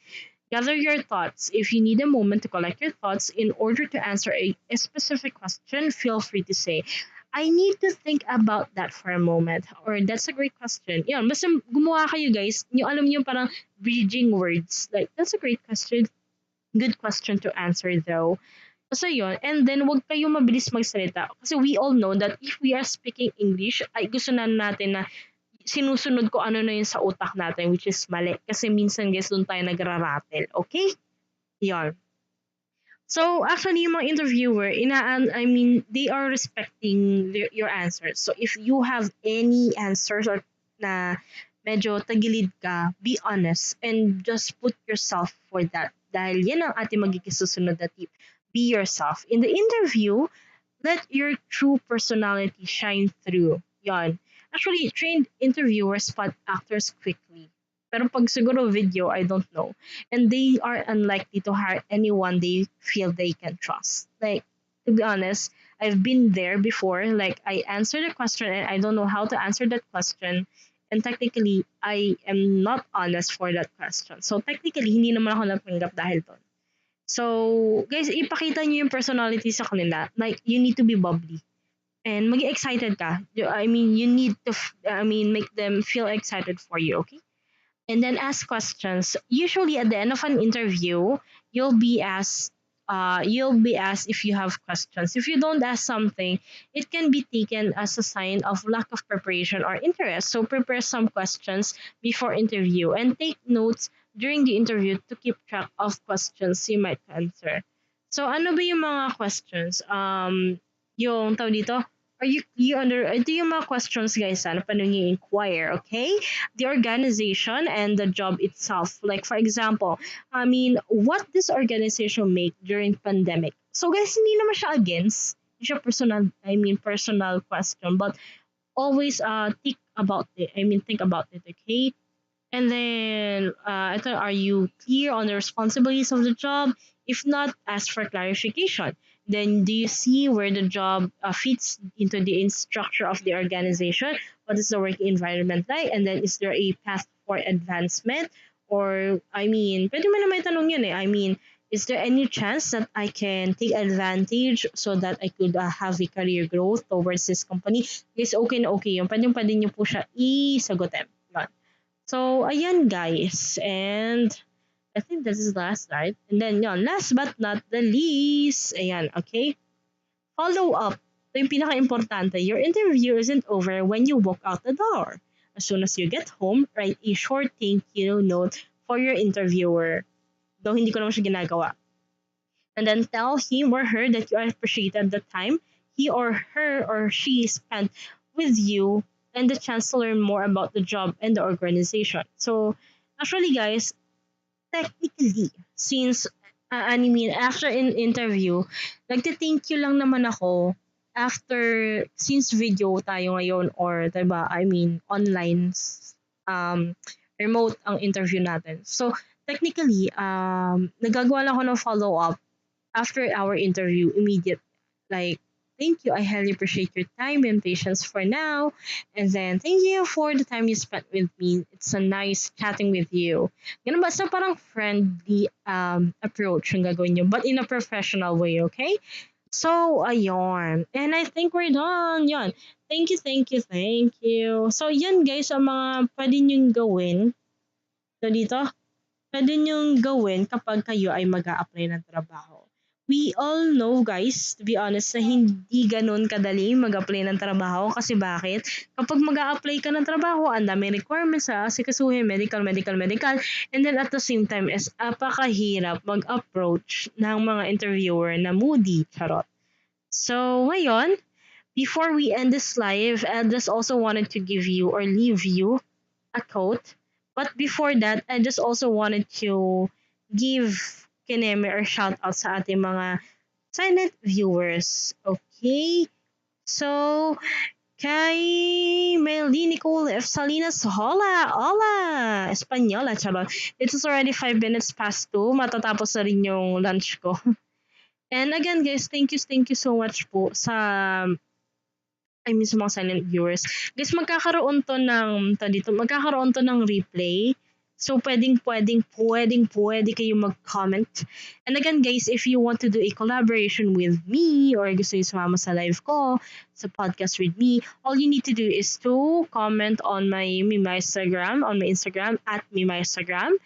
Gather your thoughts. If you need a moment to collect your thoughts in order to answer a specific question, feel free to say, I need to think about that for a moment. Or, that's a great question. Yan, basta gumawa kayo guys. Yung alam niyo parang bridging words. Like, that's a great question. Good question to answer though. Basta yun. And then, wag kayo mabilis magsalita. Kasi we all know that if we are speaking English, ay gusto na natin na sinusunod ko ano na yun sa utak natin, which is mali. Kasi minsan guys, doon tayo nagraratel. Okay? Yan. So, actually, yung mga interviewer, they are respecting your answers. So, if you have any answers or na medyo tagilid ka, be honest and just put yourself for that. Dahil yan ang ating magiging susunod na tip. Be yourself. In the interview, let your true personality shine through. Yan. Actually, trained interviewers spot actors quickly. Pero pag siguro video, I don't know. And they are unlikely to hire anyone they feel they can trust. Like, to be honest, I've been there before. Like, I answered a question and I don't know how to answer that question. And technically, I am not honest for that question. So, technically, hindi naman ako natanggap dahil doon. So, guys, ipakita nyo yung personality sa kanila. Like, you need to be bubbly. And maging excited ka. I mean, you need to, make them feel excited for you, okay? And then ask questions. Usually at the end of an interview, you'll be asked if you have questions. If you don't ask something, it can be taken as a sign of lack of preparation or interest. So prepare some questions before interview and take notes during the interview to keep track of questions you might answer. So ano ba yung mga questions? Yung tawag dito, ito yung mga questions guys, ano pa nung i-inquire, okay? The organization and the job itself. Like for example, what this organization make during pandemic. So guys, hindi naman siya against. Hindi siya personal question, but always think about it, okay? And then, are you clear on the responsibilities of the job? If not, ask for clarification. Then, do you see where the job fits into the structure of the organization? What is the working environment like? And then, is there a path for advancement? Or, pwede mo naman itanong yun eh. Is there any chance that I can take advantage so that I could have a career growth towards this company? Yes, okay na okay yun. Pwede nyo po siya isagutin. Yun. So, ayan guys. And I think this is last, right? And then, last but not the least, ayan, okay? Follow up. Ito yung pinaka-importante. Your interview isn't over when you walk out the door. As soon as you get home, write a short thank you note for your interviewer. Though hindi ko naman siya ginagawa. And then tell him or her that you appreciated the time he or her or she spent with you and the chance to learn more about the job and the organization. So, actually, guys, technically, since, after interview, nagte-thank you lang naman ako since video tayo ngayon or, diba, online, um, remote ang interview natin. So, technically, nagagawa lang ako ng follow-up after our interview immediate, like, thank you, I highly appreciate your time and patience for now, and then thank you for the time you spent with me. It's a nice chatting with you. Ganun ba? So parang friendly approach yung gagawin nyo, but in a professional way, okay? So, ayun. And I think we're done. Yan. Thank you, thank you, thank you. So, yan guys, ang mga pwede nyong gawin. So, dito, pwede nyong gawin kapag kayo ay mag-a-apply ng trabaho. We all know guys, to be honest, na hindi ganun kadali mag-apply ng trabaho kasi bakit? Kapag mag-a-apply ka ng trabaho, ang dami requirements sa asikasuhin, medical, and then at the same time is apakahirap mag-approach ng mga interviewer na moody, charot. So, ngayon, before we end this live, I just also wanted to give you or leave you a quote. But before that, I just also wanted to give kineme or shout out sa ating mga silent viewers. Okay? So, kay Melly Nicole F. Salinas, hola, Espanyola, charot. It is already 5 minutes past 2. Matatapos na rin yung lunch ko. And again, guys, thank you so much po sa sa mga silent viewers. Guys, magkakaroon to ng replay. So, pwede kayo mag-comment. And again, guys, if you want to do a collaboration with me or gusto nyo sumama sa live ko, sa podcast with me, all you need to do is to comment on my Instagram, at Instagram.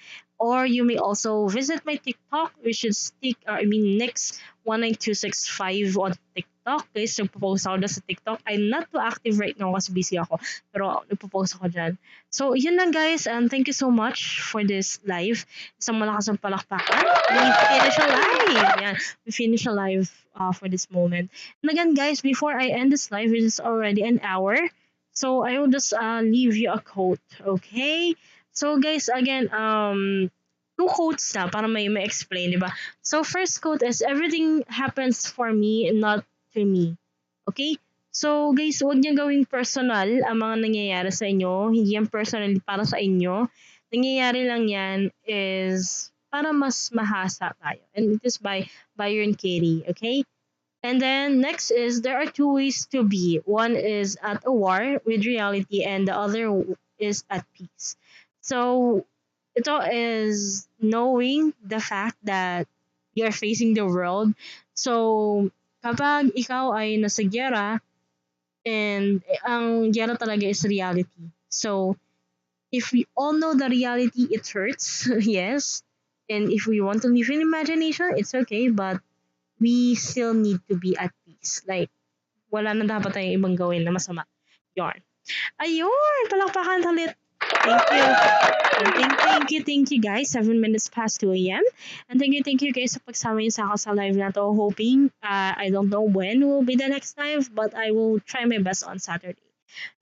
Or you may also visit my TikTok, which is next 19265 on TikTok. Guys, nagpo-post ako sa TikTok. I'm not too active right now kasi busy ako. Pero nagpo-post ako dyan. So, yun lang guys. And thank you so much for this live. Isang malakas ang palakpakan. We finish a live for this moment. And again guys, before I end this live, it is already an hour. So, I will just leave you a quote. Okay? So guys, again, two quotes na para may explain, di ba? So first quote is, everything happens for me, not to me. Okay? So guys, huwag niyo gawing personal ang mga nangyayari sa inyo. Hindi yan personally para sa inyo. Nangyayari lang yan is para mas mahasa tayo. And it is by Byron Katie, okay? And then next is there are two ways to be. One is at a war with reality and the other is at peace. So ito is knowing the fact that you're facing the world. So kapag ikaw ay nasa giyera and ang giyera talaga is reality. So if we all know the reality, it hurts, yes. And if we want to live in imagination, it's okay, but we still need to be at peace. Like, wala na dapat tayong ibang gawin na masama. Yarn. Ayun! Palakpakan ulit. Thank you. And thank you guys. 7 minutes past 2 a.m. And thank you guys sa pagsama niyo sa ako sa live na to. Hoping, I don't know when will be the next live, but I will try my best on Saturday.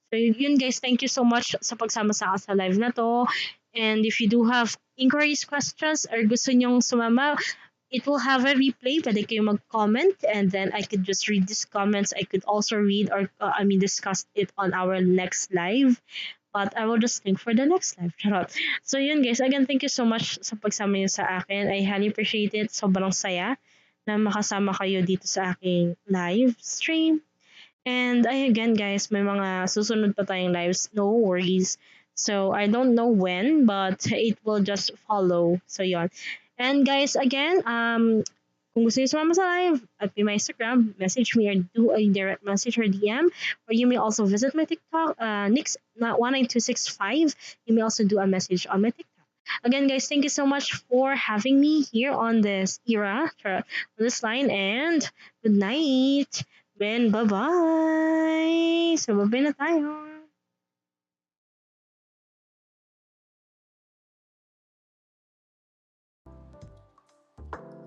So yun guys, thank you so much sa pagsama sa ako sa live na to. And if you do have inquiries, questions, or gusto nyong sumama, it will have a replay. Pwede kayo mag-comment and then I could just read these comments. I could also read or discuss it on our next live. But I will just think for the next live. Charot. So yun guys, again, thank you so much sa pagsama niyo sa akin. I highly appreciate it. Sobrang saya na makasama kayo dito sa aking live stream. And again guys, may mga susunod pa tayong lives. No worries. So I don't know when, but it will just follow. So yon. And guys, again, kung gusto niyo sumama sa live, at my Instagram, message me or do a direct message or DM. Or you may also visit my TikTok, Nix19265. You may also do a message on my TikTok. Again, guys, thank you so much for having me here on this on this line, and good night. Ben, bye-bye! So, bye na tayo.